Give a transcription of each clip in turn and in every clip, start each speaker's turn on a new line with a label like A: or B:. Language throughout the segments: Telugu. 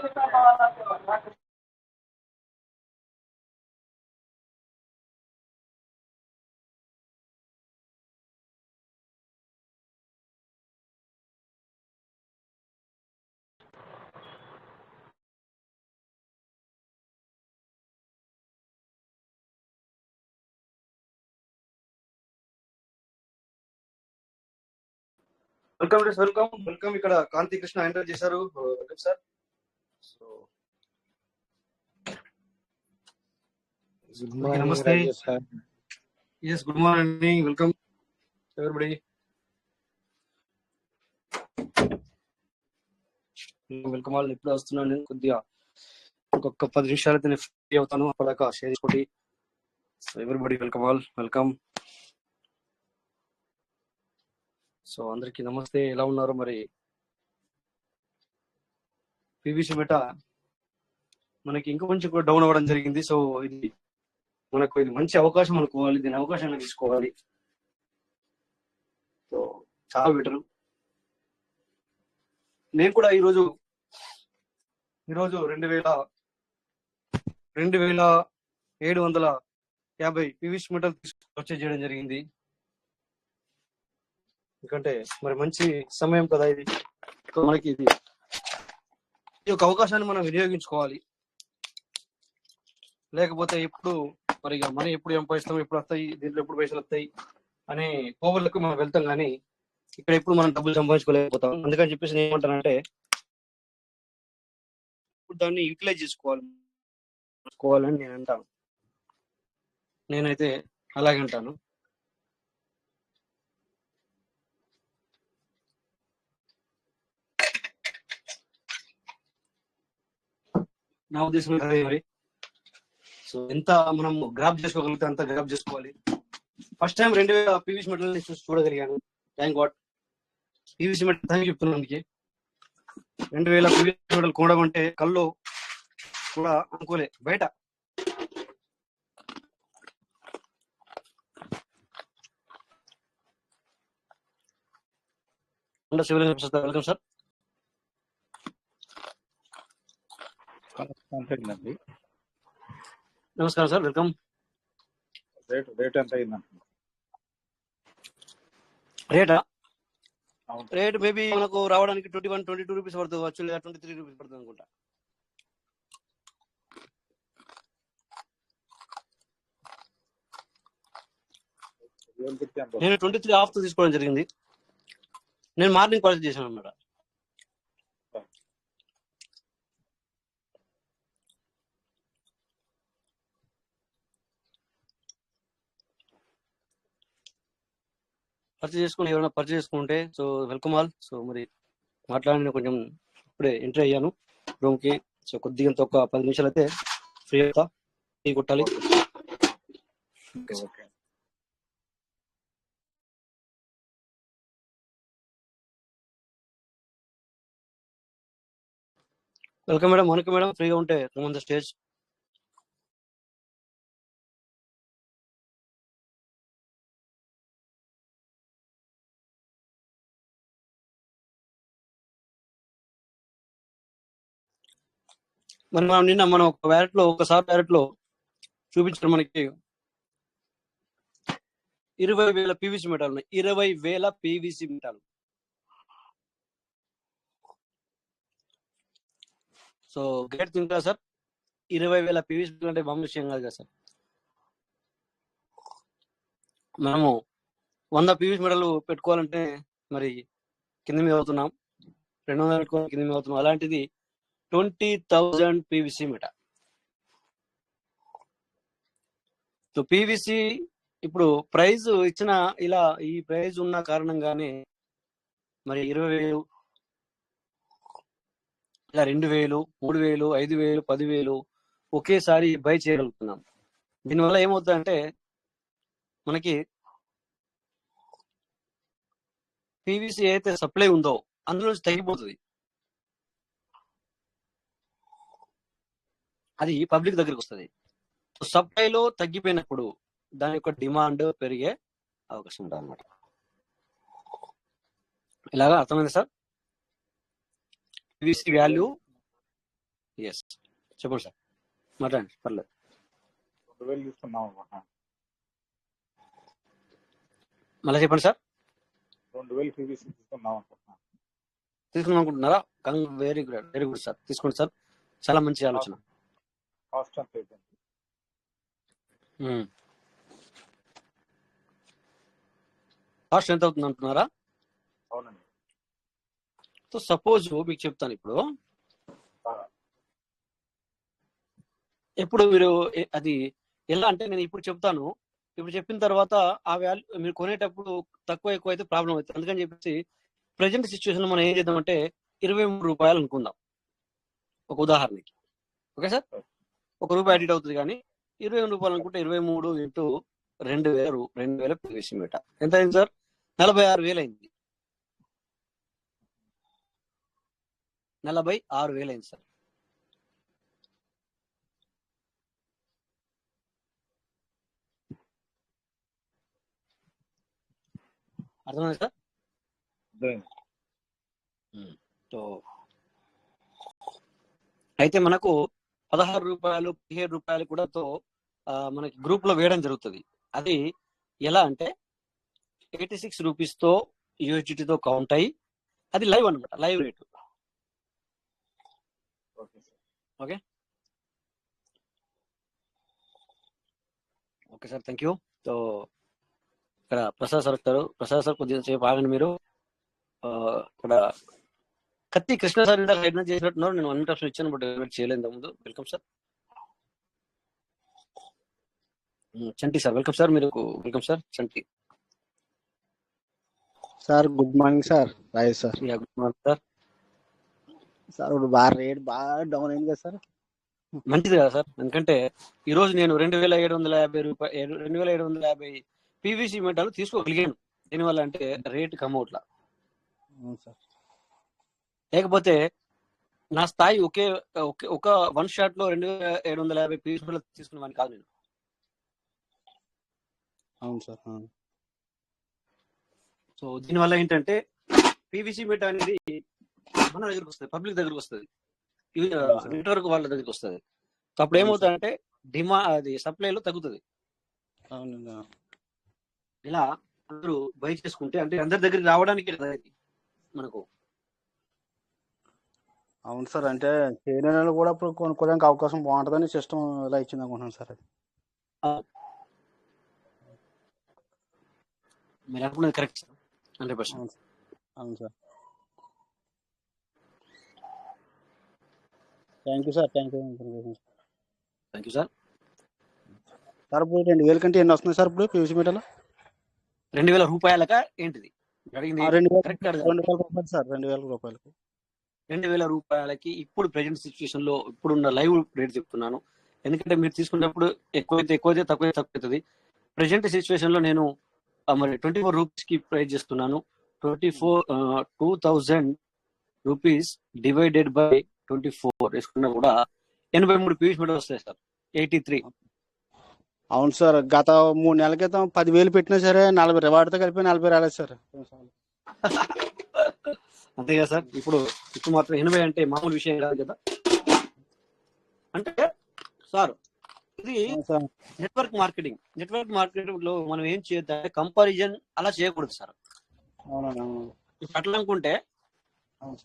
A: వెల్కమ్. ఇక్కడ కాంతి కృష్ణ ఎంటర్ చేశారు. Welcome sir. So
B: good morning
A: నమస్తే.
B: Rajesh sir.
A: Yes, good morning. Welcome everybody. Welcome వాళ్ళు. ఎప్పుడు వస్తున్నాను, కొద్దిగా ఇంకొక 10 నిమిషాలు అయితే నేను ఫ్రీ అవుతాను. అప్పటిదాకా షేర్ చేసుకోండి. So everybody welcome all, welcome. So అందరికి నమస్తే. ఎలా ఉన్నారు మరి? పీవీసీ మెట మనకి ఇంకా కొంచెం కూడా డౌన్ అవ్వడం జరిగింది. సో ఇది మంచి అవకాశం అనుకోవాలి. దీని అవకాశాన్ని తీసుకోవాలి. సో చాలా బెటర్. నేను కూడా ఈరోజు 2750 పీవీసీ మెటల్ తీసుకొచ్చి చేయడం జరిగింది. ఎందుకంటే మరి మంచి సమయం కదా ఇది. మనకి ఇది ఈ యొక్క అవకాశాన్ని మనం వినియోగించుకోవాలి. లేకపోతే ఎప్పుడు మరి మనీ ఎప్పుడు సంపాదిస్తాం, ఎప్పుడు వస్తాయి, దీంట్లో ఎప్పుడు పైసలు వస్తాయి అనే కోవలకు మనం వెళ్తాం. కానీ ఇక్కడ ఎప్పుడు మనం డబ్బులు సంపాదించుకోలేకపోతాం. అందుకని చెప్పేసి నేను ఏమంటానంటే దాన్ని యూటిలైజ్ చేసుకోవాలని నేను అంటాను. నేనైతే అలాగే అంటాను. నా ఉద్దేశం అదే మరి. సో ఎంత మనం గ్రాప్ చేసుకోగలిగితే అంత గ్రాప్ చేసుకోవాలి. ఫస్ట్ టైం 2000 పీవీసీ మెటల్ చూడగలిగాను. Thank God. PVC metal thank చెప్తున్నాను. అందుకే 2000 పీవీసీ మెటల్ కొనడం అంటే కళ్ళు కూడా అనుకోలే. బయట వెల్కమ్ సార్. నమస్కారం సార్, వెల్కమ్.
B: రేట్ ఎంత అయిందంట?
A: రేట్ మేబీ మనకు రావడానికి 21-22 రూపీస్ పడుతుంది, వచ్చు, లేదా 23 రూపీస్ పడుతుంది అనుకుంటా. నేను 23 ఆఫ్ తీసుకోవడం జరిగింది. నేను మార్నింగ్ పర్చేజ్ చేశాను అన్నమాట. పర్చేజ్ చేసుకుని ఎవరైనా పర్చేజ్ చేసుకుంటే సో వెల్కమ్ ఆల్. సో మరి మాట్లాడిన కొంచెం ఇప్పుడే ఎంట్రీ అయ్యాను రూమ్కి. సో కొద్దిగా ఒక 10 నిమిషాలు అయితే ఫ్రీ అవుతా. టీ కొట్టాలి. Welcome madam. మౌనిక మేడం, ఫ్రీగా ఉంటే కమ్ ఆన్ ద స్టేజ్. మనం నిన్న ఒక వ్యాలెట్ లో చూపించారు మనకి 20,000 పీవీసీ మెటాలు ఉన్నాయి. 20,000 పీవీసీ మెటాలు. సో గ్రేట్ థింగ్ కదా సార్. 20,000 పీవీసీ అంటే మామూలు విషయం కాదు కదా సార్. మనము 100 పీవీసీ మెటల్ పెట్టుకోవాలంటే మరి కింద మీద అవుతున్నాం, 200 పెట్టుకోవాలి కింద మీద అవుతున్నాం. అలాంటిది 20,000 పీవీసీ మెటల్. సో పీవీసీ ఇప్పుడు ప్రైజ్ ఇచ్చిన ఇలా ఈ ప్రైజ్ ఉన్న కారణంగానే మరి 20,000 ఇలా 2,000, 3,000, 5,000, 10,000 ఒకేసారి బై చేయగలుగుతున్నాం. దీనివల్ల ఏమవుతుందంటే మనకి పీవీసీ అయితే సప్లై ఉందో అందులో నుంచి తగ్గిపోతుంది. అది పబ్లిక్ దగ్గరికి వస్తుంది. సప్లైలో తగ్గిపోయినప్పుడు దాని యొక్క డిమాండ్ పెరిగే అవకాశం ఉంటుంది అన్నమాట. ఇలాగా అర్థమైంది సార్. పీవీసీ వాల్యూ ఎస్, చెప్పండి సార్, మాట్లాడండి, పర్లేదు.
B: 2000 తీసుకుందాం అనుకుంటున్నాను.
A: మళ్ళీ చెప్పండి సార్.
B: 2000 పీవీసీ తీసుకుందాం అనుకుంటున్నాను.
A: తీసుకుందాం అనుకుంటున్నారా? Very good, very good sir, తీసుకోండి సార్, చాలా మంచి ఆలోచన.
B: కాస్ట్ ఎంత అయిపోయింది?
A: కాస్ట్ ఎంత అవుతుంది అంటున్నారా?
B: అవునండి.
A: సో సపోజ్ మీకు చెప్తాను ఇప్పుడు. ఎప్పుడు మీరు అది ఎలా అంటే, నేను ఇప్పుడు చెప్తాను, ఇప్పుడు చెప్పిన తర్వాత ఆ వాల్యూ మీరు కొనేటప్పుడు తక్కువ ఎక్కువ అయితే ప్రాబ్లం అవుతుంది. అందుకని చెప్పేసి ప్రజెంట్ సిచ్యువేషన్ లో మనం ఏం చేద్దామంటే 23 రూపాయలు అనుకుందాం ఒక ఉదాహరణకి. ఓకే సార్, ₹1 ఎడిట్ అవుతుంది, కానీ 28 రూపాయలు అనుకుంటే 23 ఇంటూ 2000 పీవీసీ మీటర్ ఎంత అయింది సార్? 46,000 అయింది. 46,000 అయింది సార్. అర్థమైంది సార్? సో అయితే మనకు 16 రూపాయలు 17 రూపాయలు కూడా మనకి గ్రూప్ లో వేయడం జరుగుతుంది. అది ఎలా అంటే 86 రూపీస్ తో USDT తో కౌంట్ అయ్యి అది లైవ్ అనమాట, live rate. Okay okay sir, thank you. So ఇక్కడ ప్రసాద్ సార్ వస్తారు. ప్రసాద్ సార్ కొద్దిగా సేపు ఆగండి మీరు. ఇక్కడ కత్తి కృష్ణ సార్ ఇందాక హైడ్ చేసినట్టున్నారు. నేను 1 నిమిషం ఇచ్చాను, బట్ వెయిట్ చేయలేదు ముందు. Welcome sir. Chanti sir welcome sir, మీరు welcome sir. Chanti
C: sir good morning sir. Roy sir.
A: Good morning sir.
C: Sir ఇప్పుడు బాగా రేట్ బాగా డౌన్ అయింది కదా సార్.
A: మంచిది కదా సార్, ఎందుకంటే ఈ రోజు నేను 2,750 రూపాయలు 2,750 పీవీసీ మీటర్లు తీసుకోగలిగాను. దీనివల్ల అంటే రేట్ కమౌట్లా. లేకపోతే నా స్థాయి ఒక వన్ షాట్ లో 2,750 పీవీసీ మీటర్లు తీసుకునేవాడిని కాదు నేను.
C: అవును సార్.
A: సో దీనివల్ల ఏంటంటే పీవీసీ మీటర్ అనేది మన దగ్గరకు వస్తుంది, పబ్లిక్ దగ్గరకు వస్తుంది, నెట్వర్క్ వాళ్ళ దగ్గరికి వస్తుంది. అప్పుడు ఏమవుతుందంటే అది సప్లైలో తగ్గుతుంది. ఇలా అందరూ బై చేసుకుంటే అంటే అందరి దగ్గరికి రావడానికి మనకు.
C: అవును సార్, అంటే చేయడానికి కూడా ఇప్పుడు కొనుక్కోవడానికి అవకాశం బాగుంటుందని సిస్టమ్ ఇలా ఇచ్చింది అనుకుంటున్నాను సార్.
A: మీరు అనుకున్నది కరెక్ట్ సార్, 100%.
C: అవును sir. Thank you sir. Thank you sir. Sir ఇప్పుడు 2,000 కంటే ఎన్ని వస్తున్నాయి సార్ ఇప్పుడు పీవీసీ మీటర్లు?
A: 2,000 రూపాయలకా ఏంటిది?
C: 2,000 రూపాయలు సార్. 2,000 రూపాయలకు
A: 2,000 రూపాయలకి ఇప్పుడు ప్రెజెంట్ సిచ్యువేషన్ లో ఇప్పుడున్న లైవ్ రేట్ చెప్తున్నాను. ఎందుకంటే మీరు తీసుకున్నప్పుడు ఎక్కువైతే తక్కువ అవుతుంది. ప్రెజెంట్ సిచ్యువేషన్ లో నేను మరి 24 రూపీస్ కి ప్రైస్ చేస్తున్నాను. 2,000 రూపీస్ డివైడెడ్ బై 24 వేసుకున్నా కూడా 83 పీవీసీ మీటర్ వస్తాయి సార్. 83.
C: అవును సార్, గత 3 నెలల క్రితం 10,000 పెట్టినా సరే 40 రివార్డ్తో కలిపి 40 రాలేదు సార్.
A: అంతే కదా సార్. ఇప్పుడు మాత్రం 80 అంటే మామూలు విషయం కాదు కదా. అంటే సార్ ఇది నెట్వర్క్ మార్కెటింగ్ లో మనం ఏం చేయొద్దంటే కంపారిజన్ అలా చేయకూడదు సార్. ఇప్పుడు అట్లా అనుకుంటే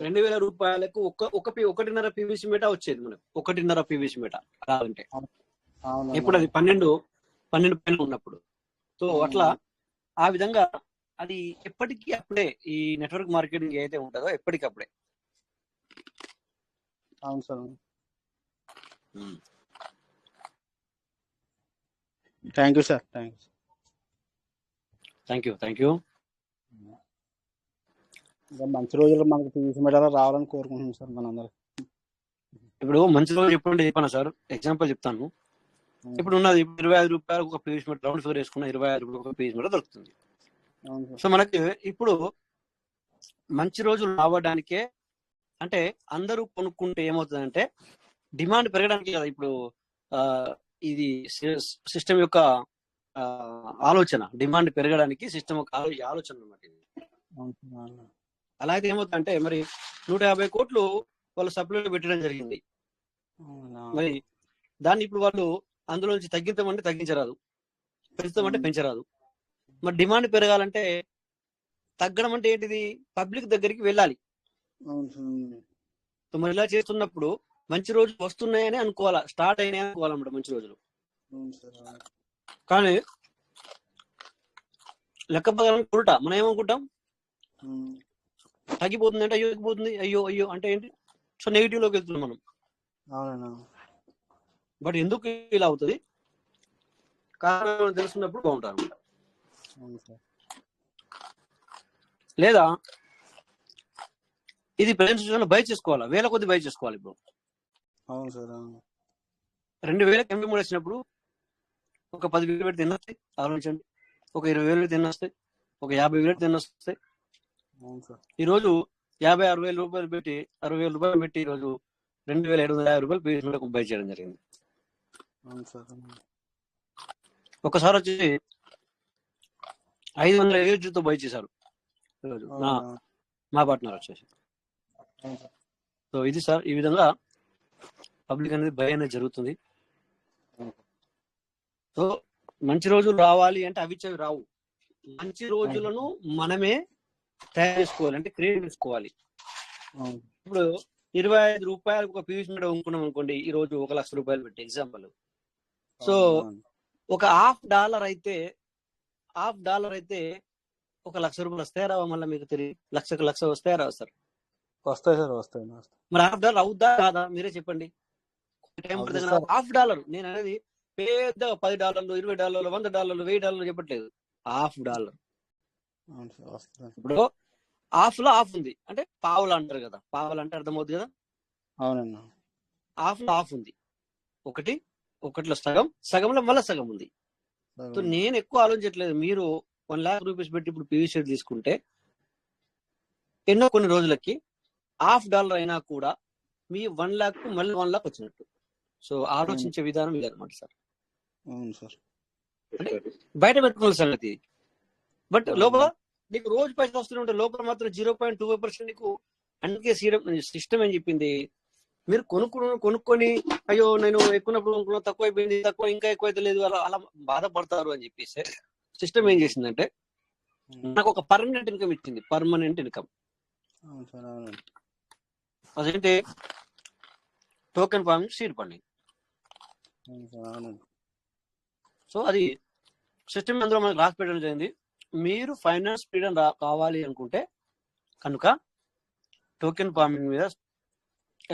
A: 2,000 రూపాయలకు 1.5 పీవీసీ మీటర్ వచ్చేది మనకు. 1.5 పీవీసీ మీటర్ కావాలంటే ఇప్పుడు అది 12 పైన ఉన్నప్పుడు. సో అట్లా ఆ విధంగా అది ఎప్పటికీ అప్పుడే ఈ నెట్వర్క్ మార్కెటింగ్ ఏదైతే ఉంటుందో ఎప్పటికప్పుడే.
C: అవును sir. Thank you sir.
A: Thank you.
C: మంచి రోజులు మనకు పీవీసీ మీటర్ రావాలని కోరుకుంటున్నాం సార్ మనందరం.
A: ఇప్పుడు మంచి రోజు ఎప్పుడు చెప్పాను సార్, ఎగ్జాంపుల్ చెప్తాను. ఇప్పుడు ఉన్నది 25 రూపాయలకు ఒక పీవీసీ మీటర్ రౌండ్ ఫిగర్ వేసుకున్న 25 రూపాయలు ఒక పీవీసీ మీటర్ దొరుకుతుంది. సో మనకి ఇప్పుడు మంచి రోజులు రావడానికే అంటే అందరూ కొనుక్కుంటే ఏమవుతుందంటే డిమాండ్ పెరగడానికి కదా ఇప్పుడు ఇది సిస్టమ్ యొక్క ఆలోచన. డిమాండ్ పెరగడానికి సిస్టమ్ యొక్క ఆలోచన అన్నమాట ఇది. అలా అయితే ఏమవుతుందంటే మరి 150 కోట్లు వాళ్ళ సప్లైలో పెట్టడం జరిగింది.
C: అవునా?
A: మరి దాన్ని ఇప్పుడు వాళ్ళు అందులో నుంచి తగ్గించమంటే తగ్గించరాదు, పెంచుతామంటే పెంచరాదు. మరి డిమాండ్ పెరగాలంటే తగ్గడం అంటే ఏంటిది? పబ్లిక్ దగ్గరికి వెళ్ళాలి.
C: అవును సార్.
A: సో మరి ఇలా చేస్తున్నప్పుడు మంచి రోజులు వస్తున్నాయని అనుకోవాలా, స్టార్ట్ అయినాయి అనుకోవాలన్నమాట మంచి రోజులు.
C: అవును సార్. అవును.
A: కానీ లెక్క ప్రకారం ఉల్టా మనం ఏమనుకుంటాం,
C: ఉమ్.
A: తగ్గిపోతుంది అంటే అయ్యో తగ్గిపోతుంది, అయ్యో అయ్యో అంటే ఏంటి? సో నెగిటివ్ లోకి వెళ్తున్నాం మనం.
C: అవునన్నా.
A: బట్ ఎందుకు ఇలా అవుతుంది కారణం తెలుసుకున్నప్పుడు బాగుంటారు.
C: అవును సార్.
A: లేదా ఇది ప్రజెంట్ సిచ్యువేషన్ బై చేసుకోవాలా, వేల కొద్ది బై చేసుకోవాలి. ఇప్పుడు
C: అవును సార్. అవును.
A: 2000 ఎంపీ వచ్చినప్పుడు ఒక 10,000 పెట్టి తిన్నొస్తాయి, ఆలోచించండి. ఒక 20,000 పెట్టి తిన్నొస్తాయి, ఒక 50,000 పెట్టి తిన్నొస్తాయి.
C: అవును సార్.
A: ఈ రోజు 50,000-60,000 రూపాయలు పెట్టి 60,000 రూపాయలు పెట్టి ఈ రోజు 2,750 రూపాయలు పీవీసీ బై చేయడం జరిగింది.
C: అవును సార్. అవును.
A: ఒకసారి వచ్చేసి 500 ఏజీతో బై చేశారు ఈరోజు
C: అవునా?
A: మా పార్ట్నర్ వచ్చేసి.
C: అవును సార్.
A: సో ఇది సార్, ఈ విధంగా పబ్లిక్ అనేది బై అనేది జరుగుతుంది. సో మంచి రోజులు రావాలి అంటే అవిచ్చవి రావు. మంచి రోజులను మనమే తయారు చేసుకోవాలి, అంటే క్రియేట్ చేసుకోవాలి.
C: అవును.
A: ఇప్పుడు 25 రూపాయలకు ఒక పీవీసీ మీటర్ కొనుక్కున్నాం అనుకోండి, ఈ రోజు 1,00,000 రూపాయలు పెట్టి ఎగ్జాంపుల్. సో
C: అవును.
A: ఒక $50 అయితే ఒక $1,00,000 వస్తాయా రావా? మళ్ళీ మీకు తెలియదు, లక్ష వస్తాయా రావు సార్?
C: వస్తాయి సార్. వస్తాయి.
A: మరి $50 అవుద్దా కాదా మీరే చెప్పండి. టైం
C: అవుతుంది
A: పడుతుంది
C: సార్.
A: కదా. $50 నేను అనేది పెద్ద $10, $20, $100, $1000 చెప్పట్లేదు. $50.
C: అవును సార్. వస్తుంది.
A: ఇప్పుడు హాఫ్ లో హాఫ్ ఉంది అంటే పావులు అంటారు కదా, పావులు అంటే అర్థమవుతుంది కదా.
C: అవునన్నా.
A: హాఫ్ లో హాఫ్ ఉంది, ఒకటిలో సగంలో మళ్ళీ సగం ఉంది. సో నేను ఎక్కువ ఆలోచించట్లేదు. మీరు 1,00,000 రూపీస్ పెట్టి ఇప్పుడు పీవీసీ తీసుకుంటే ఎన్నో కొన్ని రోజులకి $50 అయినా కూడా మీ 1,00,000 మళ్ళీ 1,00,000 వచ్చినట్టు. సో ఆలోచించే విధానం ఇది అనమాట సార్.
C: అవును సార్.
A: అంటే బయట పెట్టుకున్న సంగతి, బట్ లోపల నీకు రోజు పైసలు వస్తూనే ఉంటాయి, లోపల మాత్రం 0.25% నీకు. అందుకే సిస్టమ్ ఏం చెప్పింది, మీరు కొనుక్కొని అయ్యో నేను ఎక్కున్నప్పుడు కొనుక్కున్నా, తక్కువ అయిపోయింది, తక్కువ ఇంకా ఎక్కువ అయితే లేదు, అలా బాధపడతారు అని చెప్పేసి సిస్టమ్ ఏం చేసిందంటే నాకు ఒక పర్మనెంట్ ఇన్కమ్ ఇచ్చింది. పర్మనెంట్ ఇన్కమ్
C: అవును సార్. అవును.
A: అదేంటి? Token farming, seed funding.
C: అవును సార్. అవును.
A: సో అది సిస్టమ్ అందులో మనకు రాసి పెట్టడం జరిగింది. మీరు ఫైనాన్స్ ఫ్రీడమ్ కావాలి అనుకుంటే కనుక టోకెన్ ఫార్మింగ్ మీద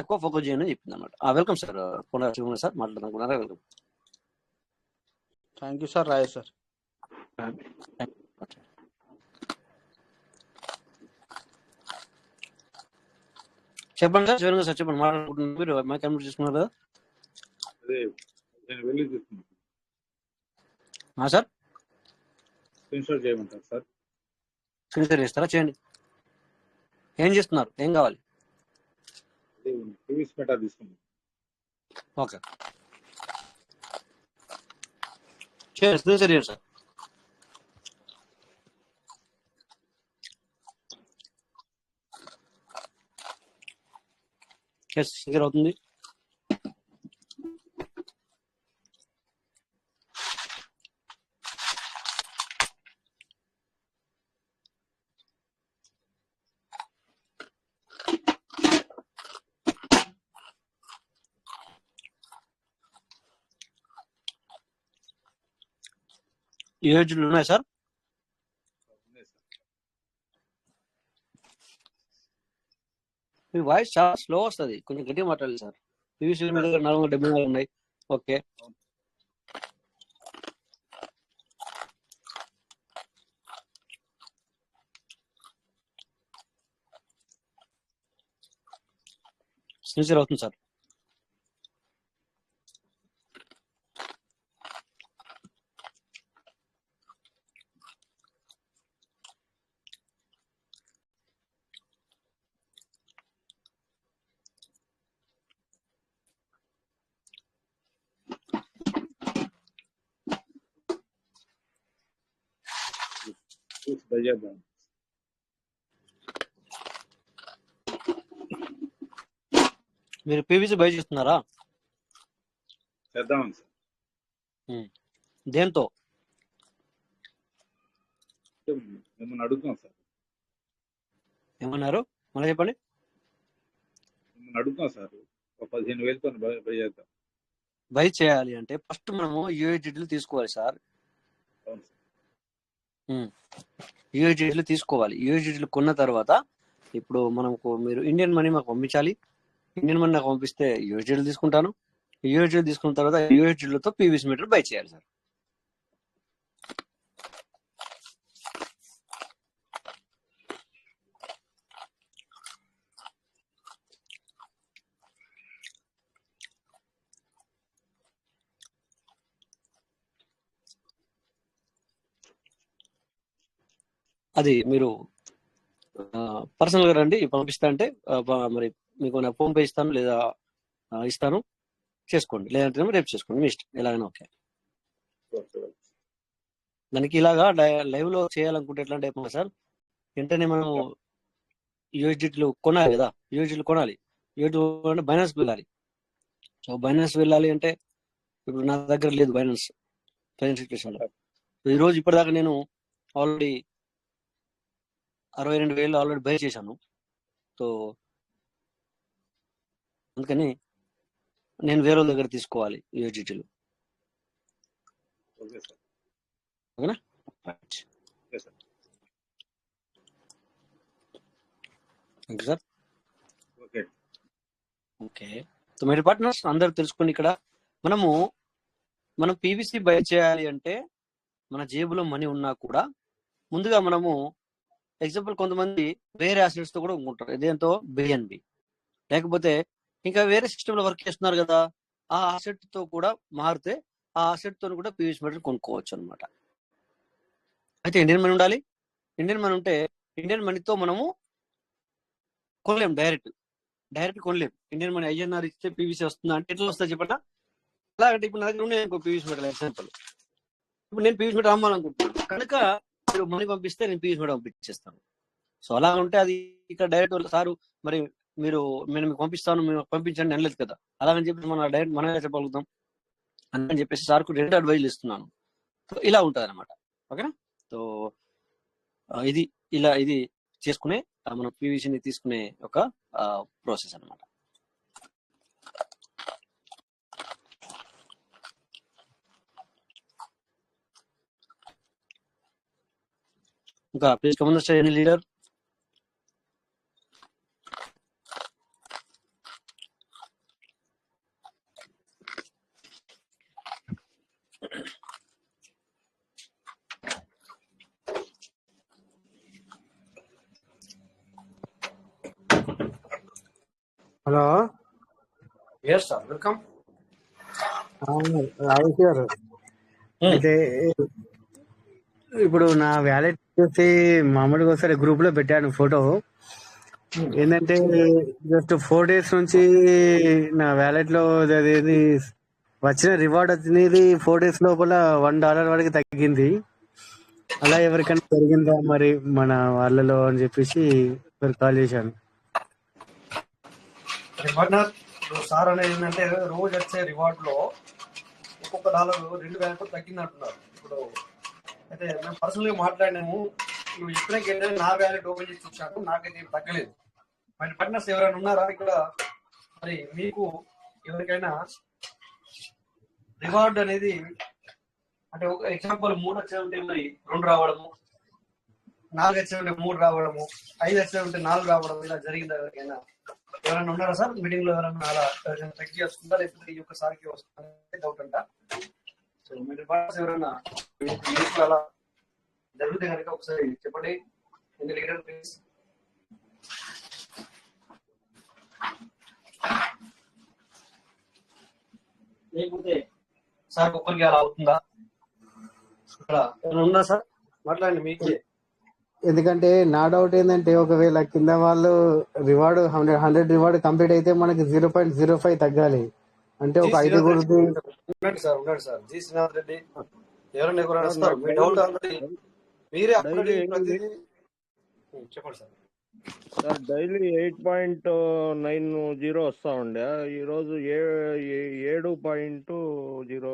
A: ఎక్కువ ఫోకస్ చేయండి అని చెప్పింది అనమాట. వెల్కమ్ సార్, సార్ మాట్లాడుతున్నారా? Welcome.
C: Thank you sir. Roy sir.
A: చెప్పండి సార్, చివరిగా సార్ చెప్పండి, మాట్లాడుకుంటున్నారు మీరు, మైక్ అన్మ్యూట్ చేసుకున్నారు కదా.
B: అదే నేను వెళ్ళి చూస్తున్నాను
A: సార్
B: స్క్రీన్షాట్ చేయమంటారు సార్?
A: స్క్రీన్ షేర్ చేస్తారా? చేయండి. ఏం చేస్తున్నారు, ఏం కావాలి?
B: పీవీసీ మీటర్ తీసుకున్నాను.
A: ఓకే, చేయండి, స్క్రీన్ షేర్ చేయండి సార్. షేర్ అవుతుంది. ఏజ్లు ఉన్నాయి సార్? మీ వాయిస్ చాలా స్లో వస్తుంది, కొంచెం గట్టిగా మాట్లాడాలి సార్. పీవీసీ మీ దగ్గర 474 ఉన్నాయి. ఓకే, సిన్సియర్ అవుతుంది సార్.
B: దయచేద్దాం.
A: మీరు పీవీసీ బై చేస్తున్నారా?
B: చేద్దామని సార్.
A: దేంతో?
B: అంటే మిమ్మల్ని అడుగుతాం సార్.
A: ఏమన్నారు మళ్ళీ చెప్పండి.
B: మిమ్మల్ని అడుగుతాం సార్. ఒక 15,000తో బై చేద్దాం.
A: బై చేయాలి అంటే ఫస్ట్ మనము యూఎస్డిటీలు తీసుకోవాలి సార్.
B: అవును సార్.
A: యూఎస్డిటీలు తీసుకోవాలి. యూఎస్డిటీలు కొన్న తర్వాత ఇప్పుడు మనకు మీరు ఇండియన్ మనీ మాకు పంపించాలి. ఇండియన్ మనీ నాకు పంపిస్తే యూఎస్డిటీలు తీసుకుంటాను. యూఎస్డిటీలు తీసుకున్న తర్వాత యూఎస్డిటీలతో పీవీసీ మీటర్ బై చేయాలి సార్. అది మీరు పర్సనల్ గా రండి, పంపిస్తా అంటే మరి మీకు నా ఫోన్ పే ఇస్తాను లేదా ఇస్తాను, చేసుకోండి. లేదంటే రేపు చేసుకోండి, మీ ఇష్టం, ఎలాగైనా ఓకే. దానికి ఇలాగా లైవ్ లో చేయాలనుకుంటే ఎట్లా అంటే సార్, వెంటనే మనం యూఎస్డిటీలు కొనాలి కదా, యూఎస్డిటీలు కొనాలి. యూఎస్డి అంటే బైనాన్స్ వెళ్ళాలి. సో బైనాన్స్ వెళ్ళాలి అంటే ఇప్పుడు నా దగ్గర లేదు బైనాన్స్ ప్రజెంట్ సిచ్యువేషన్ లో. ఈ రోజు ఇప్పటిదాకా నేను ఆల్రెడీ 62,000 ఆల్రెడీ బై చేశాను. సో అందుకని నేను వేరే దగ్గర తీసుకోవాలి యూఎస్డిటీలు.
B: Okay sir.
A: ఓకేనా?
B: Okay sir.
A: Thank you sir.
B: Okay.
A: Okay. So మీరు పార్ట్నర్స్ అందరూ తెలుసుకుని ఇక్కడ మనం పీవీసీ బై చేయాలి అంటే మన జేబులో మనీ ఉన్నా కూడా ముందుగా మనము ఎగ్జాంపుల్ కొంతమంది వేరే అసెట్స్ తో కూడా ఉంటారు. ఇదేంతో బిఎన్బి లేకపోతే ఇంకా వేరే సిస్టమ్ లో వర్క్ చేస్తున్నారు కదా, ఆ అసెట్ తో కూడా మారితే ఆ అసెట్ తో కూడా పీవీసీ మీటర్ కొనుక్కోవచ్చు అనమాట. అయితే ఇండియన్ మనీ ఉండాలి. ఇండియన్ మనీ ఉంటే ఇండియన్ మనీతో మనము కొనలేము, డైరెక్ట్ కొనలేము. ఇండియన్ మనీ ఐఎన్ఆర్ ఇస్తే పీవీసీ వస్తుందా అంటే ఎట్లా వస్తుంది చెప్పండి. అలాగంటే ఇప్పుడు నా దగ్గర ఉన్నాయి ఇంకో పీవీసీ మీటర్ ఎగ్జాంపుల్. ఇప్పుడు నేను పీవీసీ మీటర్ అమ్మాలనుకుంటున్నాను కనుక మీరు మనీ పంపిస్తే నేను పీవీసీ మీటర్ పంపించేస్తాను. సో అలా ఉంటే అది ఇక్కడ డైరెక్ట్ సారు మరి నేను మీకు పంపిస్తాను, మేము పంపించండి అనలేదు కదా. అలాగని చెప్పి మనం డైరెక్ట్ మనమే చెప్పగలుగుతాం అని చెప్పేసి సార్కు 2 అడ్వైజులు ఇస్తున్నాను. సో ఇలా ఉంటుంది అనమాట. ఓకేనా? సో ఇది చేసుకునే మనం పీవీసీని తీసుకునే ఒక ప్రాసెస్ అనమాట. ఇంకా please comment any leader.
C: Hello,
A: yes sir, welcome.
C: Rajesh గారు, అయితే ఇప్పుడు నా వ్యాలెట్ చూసి మామూలుగా ఒకసారి గ్రూప్ లో పెట్టాను ఫోటో. ఏంటంటే జస్ట్ 4 days నుంచి నా వ్యాలెట్ లో అది వచ్చిన రివార్డ్ అనేది 4 days లోపల $1 వరకు తగ్గింది. అలా ఎవరికైనా జరిగిందా మరి మన వాళ్ళలో అని చెప్పేసి కాల్ చేశాను.
A: సార్ అనేది ఏంటంటే రోజు వచ్చే రివార్డ్ లో ఒక్కొక్క $2 తగ్గింది అంటున్నారు. ఇప్పుడు అయితే మేము పర్సనల్ గా మాట్లాడినాము. నువ్వు ఎప్పుడైతే నా వ్యాలెట్ ఓపెన్ చేసి చూసాను, నాకైతే తగ్గలేదు. మరి పార్ట్నర్స్ ఎవరైనా ఉన్నారా ఇక్కడ? మరి మీకు ఎవరికైనా రివార్డ్ అనేది అంటే ఒక ఎగ్జాంపుల్ 3 వచ్చే మరి 2 రావడము, 4 వచ్చే 3 రావడము, 5 వచ్చే 4 రావడం, ఇలా జరిగిందా ఎవరికైనా? ఎవరైనా ఉన్నారా సార్ మీటింగ్ లో? ఎవరైనా అలా చెక్ చేస్తుందా లేకపోతే ఈ ఒక్కసారికి వస్తుందా డౌట్ అంట. సో మీరు ఎవరైనా అలా జరిగితే కనుక ఒకసారి చెప్పండి. Leader please. లేకపోతే సార్ ఒక్కరికి అలా అవుతుందా? ఇక్కడ ఏమైనా ఉందా సార్? మాట్లాడండి మీకే.
C: ఎందుకంటే నా డౌట్ ఏంటంటే ఒకవేళ కింద వాళ్ళు రివార్డ్ 100 రివార్డ్ కంప్లీట్ అయితే మనకి 0.05 తగ్గాలి. అంటే ఒక 5
A: ఉండండి సార్. జి శ్రీనాథ్ రెడ్డి ఎవరైనా వస్తారు. మీ డౌట్ ఆల్రెడీ మీరే చెప్పండి సార్.
D: సార్ డైలీ 8.90 వస్తా ఉండే, ఈరోజు 7.5 జీరో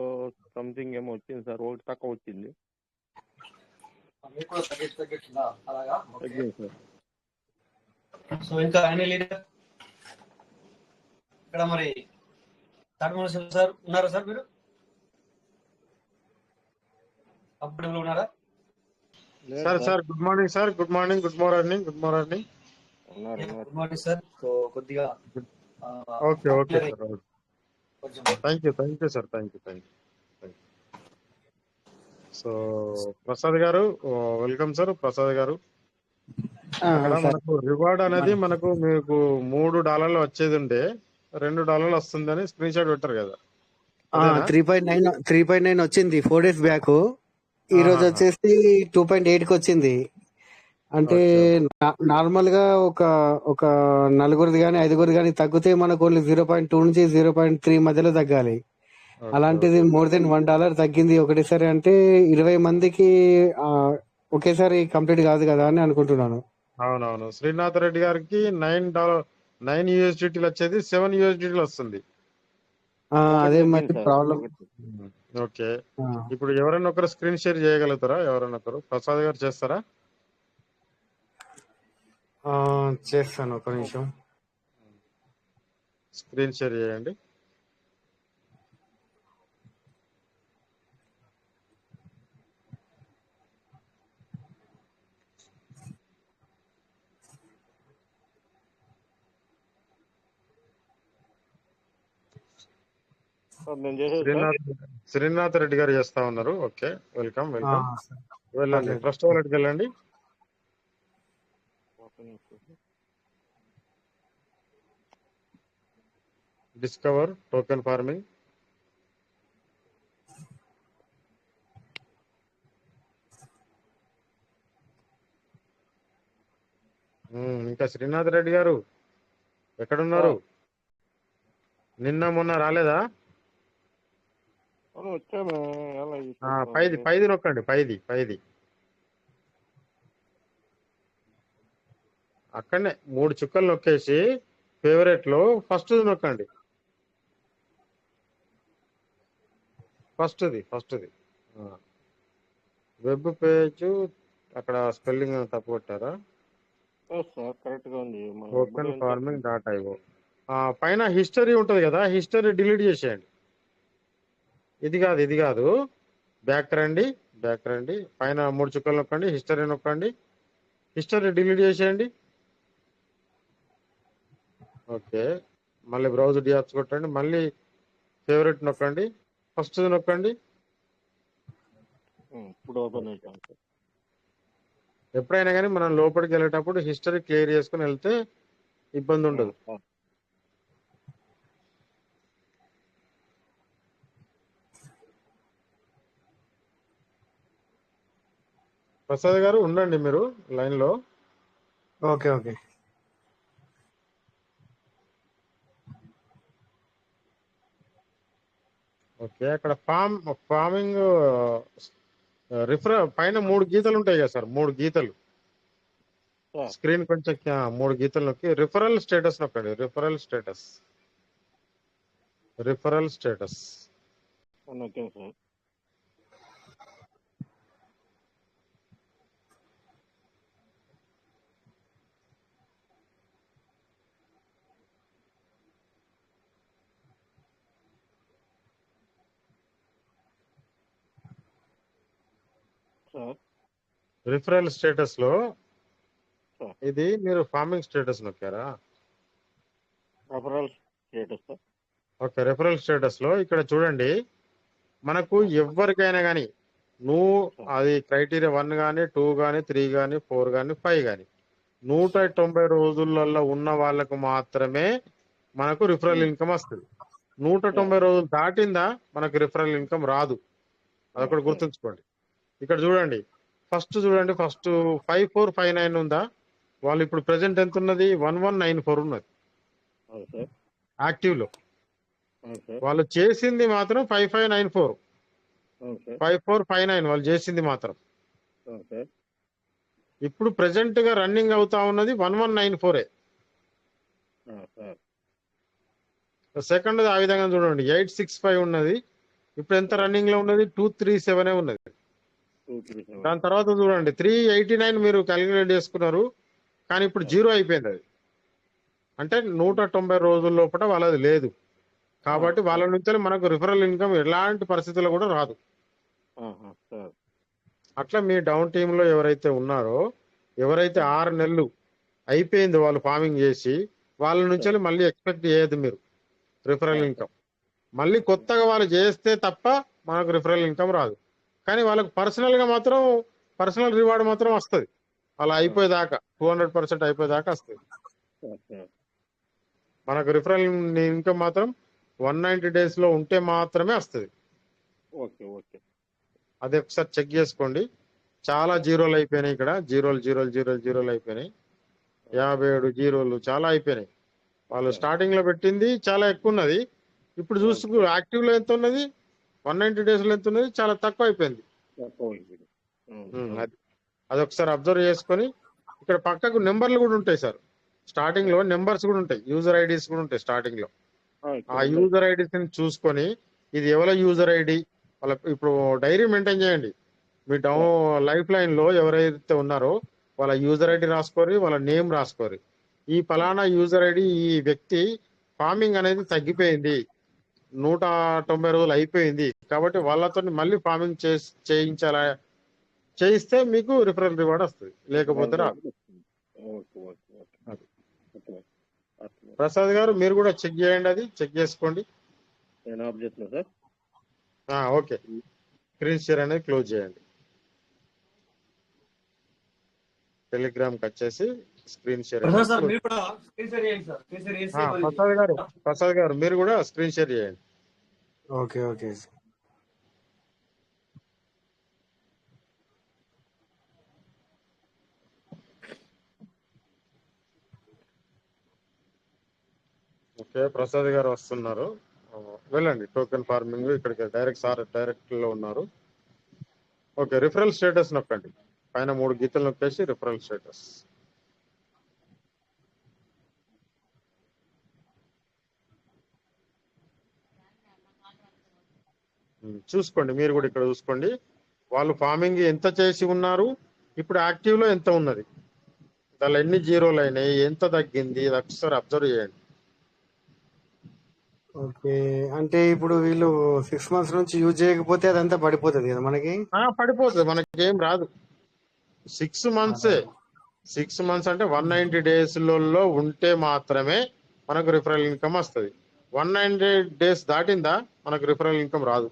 D: సంథింగ్ ఏమో వచ్చింది సార్, ఒకటి తక్కువ వచ్చింది.
A: మీకు కూడా తగ్గిందా అలాగా? ఓకే.
D: తగ్గింది సార్.
A: సో ఇంకా యాన్యువల్ లీడర్ ఇక్కడ మరి తాటమూల సార్ ఉన్నారా సార్? మీరు కంఫర్టబుల్ ఉన్నారా?
D: లేదు
E: sir
D: sir,
E: sir good morning sir. Good morning. Good morning. Good morning.
D: ఉన్నారు ఉన్నారు.
A: Good morning sir. సో కొద్దిగా
E: ఓకే ఓకే
A: popular
E: సార్.
A: కొంచెం
E: thank you sir. Thank you. So Prasad గారు వెల్కమ్ సార్. ప్రసాద్ గారు అక్కడ
C: సార్
E: మనకు రివార్డ్ అనేది మనకు మీకు $3 వచ్చేది ఉంటే $2 వస్తుందని స్క్రీన్ షాట్ పెట్టారు కదా, అదేనా?
C: 3.9 వచ్చింది 4 days బ్యాక్. ఈ రోజు
E: ఆహాహా.
C: వచ్చేసి 2.8 కి వచ్చింది. అంటే
E: ఓకే
C: నార్మల్ గా ఒక ఒక నలుగురిది కానీ ఐదుగురు కానీ తగ్గితే మనకు ఓన్లీ 0.2 నుంచి 0.3 మధ్యలో తగ్గాలి.
E: ఓకే
C: అలాంటిది
E: ఓకే.
C: మోర్ దెన్ $1 తగ్గింది ఒకటేసారి. అంటే 20 మందికి ఒకేసారి కంప్లీట్ కాదు కదా అని అనుకుంటున్నాను.
E: అవునవును. శ్రీనాథ్ రెడ్డి గారికి $9 వచ్చేది $7 వస్తుంది.
D: ఒకటి
C: అదే
D: తగ్గింది
C: మరి
D: సార్,
C: ప్రాబ్లం.
D: ఒకటి.
E: ఓకే. ఇప్పుడు ఎవరైనా ఒకరు స్క్రీన్ షేర్ చేయగలుగుతారా? ఎవరైనా ఒకరు ప్రసాద్ గారు చేస్తారా?
C: చేస్తాను, ఒక నిమిషం.
E: స్క్రీన్ షేర్ చేయండి.
D: సార్ నేను చేసేది సార్.
E: శ్రీనాథ్ రెడ్డి గారు చేస్తా ఉన్నారు. Okay, welcome.
C: సార్,
E: వెళ్ళండి,
C: పర్లేదు.
E: ట్రస్ట్ వాలెట్కి వెళ్ళండి.
D: ఒక నిమిషం.
E: Discover token farming. ఇంకా శ్రీనాథ్ రెడ్డి గారు ఎక్కడున్నారు? నిన్న మొన్న రాలేదా?
D: అవును, వచ్చాము. ఎలా
E: పైది నొక్కండి. పైది అక్కడనే 3 చుక్కలు నొక్కేసి ఫేవరెట్ లో ఫస్ట్ నొక్కండి. ఫస్ట్ది వెబ్ పేజ్. అక్కడ స్పెల్లింగ్ తప్పు కొట్టారా?
D: సార్ కరెక్ట్ గా ఉంది.
E: Token farming .io. పైన హిస్టరీ ఉంటది కదా, హిస్టరీ డిలీట్ చేసేయండి. ఇది కాదు. బ్యాక్ రండి. పైన 3 చుక్కలు నొక్కండి, హిస్టరీ నొక్కండి. హిస్టరీ డిలీట్ చేసేయండి. ఓకే, మళ్ళీ బ్రౌజ్ డియాప్స్ కొట్టండి. మళ్ళీ ఫేవరెట్ నొక్కండి, ఫస్ట్ నొక్కండి.
D: ఇప్పుడు ఓపెన్ అవుతాను సార్.
E: ఎప్పుడైనా కానీ మనం లోపలికి వెళ్ళేటప్పుడు హిస్టరీ క్లియర్ చేసుకుని వెళ్తే ఇబ్బంది ఉండదు. ప్రసాద్ గారు ఉండండి మీరు లైన్ లో.
C: ఓకే.
E: ఓకే, అక్కడ ఫార్మింగ్ పైన 3 గీతలు ఉంటాయి కదా సార్, 3 గీతలు. స్క్రీన్ కొంచెం 3 గీతలు నొక్కి రిఫరల్ స్టేటస్ నొక్కండి. Referral status.
D: Okay sir.
E: Referral status లో ఇది మీరు ఫార్మింగ్ స్టేటస్ నొక్కారా?
D: Referral status sir.
E: Okay, referral status లో ఇక్కడ చూడండి, మనకు ఎవరికైనా కానీ నువ్వు అది క్రైటీరియా 1 కానీ 2 కానీ 3 కానీ 4 కానీ 5 కానీ 190 రోజులలో ఉన్న వాళ్ళకు మాత్రమే మనకు రిఫరల్ ఇన్కమ్ వస్తుంది. 190 రోజులు దాటిందా మనకు రిఫరల్ ఇన్కమ్ రాదు. అదొకటి గుర్తుంచుకోండి. ఇక్కడ చూడండి, ఫస్ట్ 5459 ఉందా? వాళ్ళు ఇప్పుడు ప్రెసెంట్ ఎంత ఉన్నది? 1194 ఉన్నది యాక్టివ్ లో. వాళ్ళు చేసింది మాత్రం 5594, 5459 వాళ్ళు చేసింది మాత్రం. ఇప్పుడు ప్రెసెంట్ గా రన్నింగ్ అవుతా ఉన్నది 1194. సెకండ్ ఆ విధంగా చూడండి, 865 ఉన్నది, ఇప్పుడు ఎంత రన్నింగ్ లో ఉన్నది? 237 ఉన్నది.
D: 237.
E: దాని తర్వాత చూడండి 389 మీరు క్యాలిక్యులేట్ చేసుకున్నారు, కానీ ఇప్పుడు జీరో అయిపోయింది అది. అంటే 190 రోజుల లోపల వాళ్ళది లేదు. కాబట్టి వాళ్ళ నుంచి మనకు రిఫరల్ ఇన్కమ్ ఎలాంటి పరిస్థితుల్లో కూడా రాదు.
D: సార్
E: అట్లా మీ డౌన్ టీమ్ లో ఎవరైతే ఉన్నారో, ఎవరైతే 6 నెలలు అయిపోయింది వాళ్ళు ఫార్మింగ్ చేసి, వాళ్ళ నుంచి మళ్ళీ ఎక్స్పెక్ట్ చేయదు మీరు రిఫరల్ ఇన్కమ్. మళ్ళీ కొత్తగా వాళ్ళు చేస్తే తప్ప మనకు రిఫరల్ ఇన్కమ్ రాదు. కానీ వాళ్ళకి పర్సనల్ గా మాత్రం పర్సనల్ రివార్డ్ మాత్రం వస్తుంది. అలా అయిపోయేదాకా 200% అయిపోయేదాకా వస్తుంది. మనకు రిఫరల్ ఇన్కమ్ మాత్రం 190 days లో ఉంటే మాత్రమే వస్తుంది.
D: ఓకే ఓకే
E: అది ఒకసారి చెక్ చేసుకోండి. చాలా జీరోలు అయిపోయినాయి ఇక్కడ, జీరోలు అయిపోయినాయి. 57 జీరోలు చాలా అయిపోయినాయి. వాళ్ళు స్టార్టింగ్ లో పెట్టింది చాలా ఎక్కువ ఉన్నది. ఇప్పుడు చూసుకు యాక్టివ్ లో ఎంత ఉన్నది, 190 days లో ఎంత ఉన్నది, చాలా తక్కువ అయిపోయింది. అది ఒకసారి అబ్జర్వ్ చేసుకొని, ఇక్కడ పక్కకు నెంబర్లు కూడా ఉంటాయి సార్. స్టార్టింగ్ లో నెంబర్స్ కూడా ఉంటాయి, యూజర్ ఐడీస్ కూడా ఉంటాయి స్టార్టింగ్ లో. ఆ యూజర్ ఐడీస్ ని చూసుకొని ఇది ఎవరి యూజర్ ఐడి, వాళ్ళ ఇప్పుడు డైరీ మెయింటైన్ చేయండి. మీ లైఫ్ లైన్ లో ఎవరైతే ఉన్నారో వాళ్ళ యూజర్ ఐడి రాసుకోరి, వాళ్ళ నేమ్ రాసుకోరి. ఈ ఫలానా యూజర్ ఐడి, ఈ వ్యక్తి ఫార్మింగ్ అనేది తగ్గిపోయింది, 190 రోజులు అయిపోయింది, కాబట్టి వాళ్ళతో మళ్ళీ ఫార్మింగ్ చేయించాలా, చేయిస్తే మీకు రిఫరల్ రివార్డ్ వస్తుంది, లేకపోతే రాదు. ప్రసాద్ గారు మీరు కూడా చెక్ చేయండి, అది చెక్ చేసుకోండి.
D: నేను ఆఫ్ చేస్తున్నా సార్.
E: ఓకే, స్క్రీన్ షేర్ అనేది క్లోజ్ చేయండి. టెలిగ్రామ్ కి వచ్చేసి స్క్రీన్ షేర్. ప్రసాద్ గారు మీరు కూడా స్క్రీన్ షేర్ చేయండి.
C: Okay okay.
E: ఓకే, ప్రసాద్ గారు వస్తున్నారు, వెళ్ళండి. టోకెన్ ఫార్మింగ్ ఇక్కడికి డైరెక్ట్ లో ఉన్నారు. ఓకే, రిఫరల్ స్టేటస్ నొక్కండి. పైన 3 గీతలు నొక్కేసి రిఫరల్ స్టేటస్. చూసుకోండి, మీరు కూడా ఇక్కడ చూసుకోండి. వాళ్ళు ఫార్మింగ్ ఎంత చేసి ఉన్నారు, ఇప్పుడు యాక్టివ్ లో ఎంత ఉన్నది, దానిలో ఎన్ని జీరోలు అయినాయి, ఎంత తగ్గింది, ఇది ఒకసారి అబ్జర్వ్ చేయండి.
C: ఓకే, అంటే ఇప్పుడు వీళ్ళు 6 months నుంచి యూజ్ చేయకపోతే అదంతా పడిపోతుంది కదా మనకి?
E: పడిపోతుంది, మనకి ఏం రాదు. 6 months 6 months అంటే 190 days లో ఉంటే మాత్రమే మనకు రిఫరల్ ఇన్కమ్ వస్తుంది. 190 days దాటిందా మనకు రిఫరల్ ఇన్కమ్ రాదు.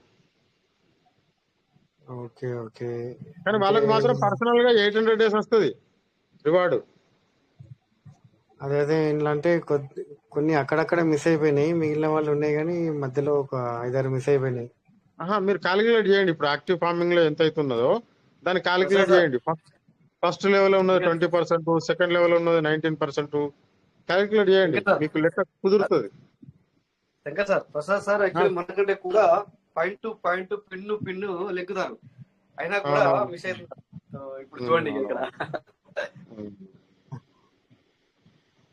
C: Okay okay.
E: కానీ వాళ్ళకి మాత్రం పర్సనల్ గా 800 days వస్తుంది రివార్డు.
C: అదే ఇంట్లో అంటే కొన్ని అక్కడక్కడ మిస్ అయిపోయినాయి, మిగిలిన వాళ్ళు ఉన్నాయి కానీ మధ్యలో ఒక 5-6 మిస్ అయిపోయినాయి.
E: మీరు క్యాలిక్యులేట్ చేయండి, ఇప్పుడు యాక్టివ్ ఫార్మింగ్ లో ఎంత అవుతున్నదో దాన్ని క్యాలిక్యులేట్ చేయండి. ఫస్ట్ లెవెల్ ఉన్నది 20%, సెకండ్ లెవెల్ ఉన్నది 19%. క్యాలిక్యులేట్ చేయండి, మీకు లెక్క కుదురుతుంది.
A: Shankar sir, Prasad sir actually మనకంటే కూడా పాయింట్ పిన్ను లెక్కుతారు, అయినా కూడా మిస్ అవుతుంది. ఇప్పుడు చూడండి ఇక్కడ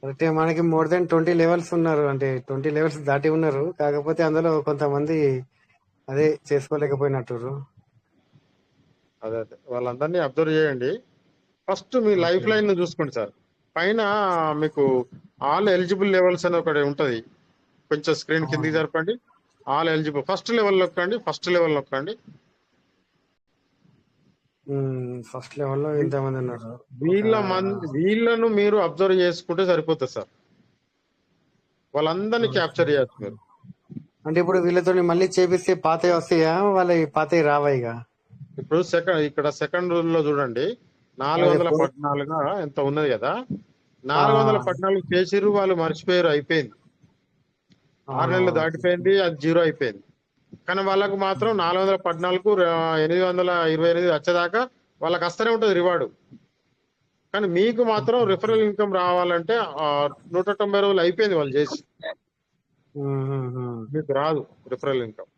C: అంటే మనకి మోర్ దెన్ 20 levels ఉన్నారు, అంటే 20 levels దాటి ఉన్నారు. కాకపోతే అందులో కొంతమంది అదే చేసుకోలేకపోయినట్టు.
E: అదే వాళ్ళందరినీ అబ్జర్వ్ చేయండి. ఫస్ట్ మీ లైఫ్ లైన్ ను చూసుకోండి సార్. పైన మీకు ఆల్ ఎలిజిబుల్ లెవెల్స్ అని ఒకటి ఉంటది, కొంచెం స్క్రీన్ కిందికి జరపండి. ఆల్ ఎలిజిబుల్ ఫస్ట్ లెవెల్ నొక్కండి,
C: ఫస్ట్ లెవెల్లో ఇంతమంది ఉన్నారు.
E: వీళ్ళను మీరు అబ్జర్వ్ చేసుకుంటే సరిపోతుంది సార్, వాళ్ళందరినీ క్యాప్చర్ చేయొచ్చు మీరు.
C: అంటే ఇప్పుడు వీళ్ళతో మళ్ళీ చేపిస్తే పాతవి వస్తాయా, వాళ్ళ పాతవి రావా? ఇక
E: ఇప్పుడు ఇక్కడ సెకండ్ రూల్ లో చూడండి, 414 ఎంత ఉన్నది కదా, 414 చేసిర్రు, వాళ్ళు మర్చిపోయారు, అయిపోయింది. 6 నెలలు దాటిపోయింది, అది జీరో అయిపోయింది. కానీ వాళ్ళకు మాత్రం 414కు 828 వచ్చేదాకా వాళ్ళకి వస్తూనే ఉంటుంది రివార్డు. కానీ మీకు మాత్రం రిఫరల్ ఇన్కమ్ రావాలంటే 190 రోజులు అయిపోయింది వాళ్ళు చేసి, మీకు రాదు రిఫరల్ ఇన్కమ్.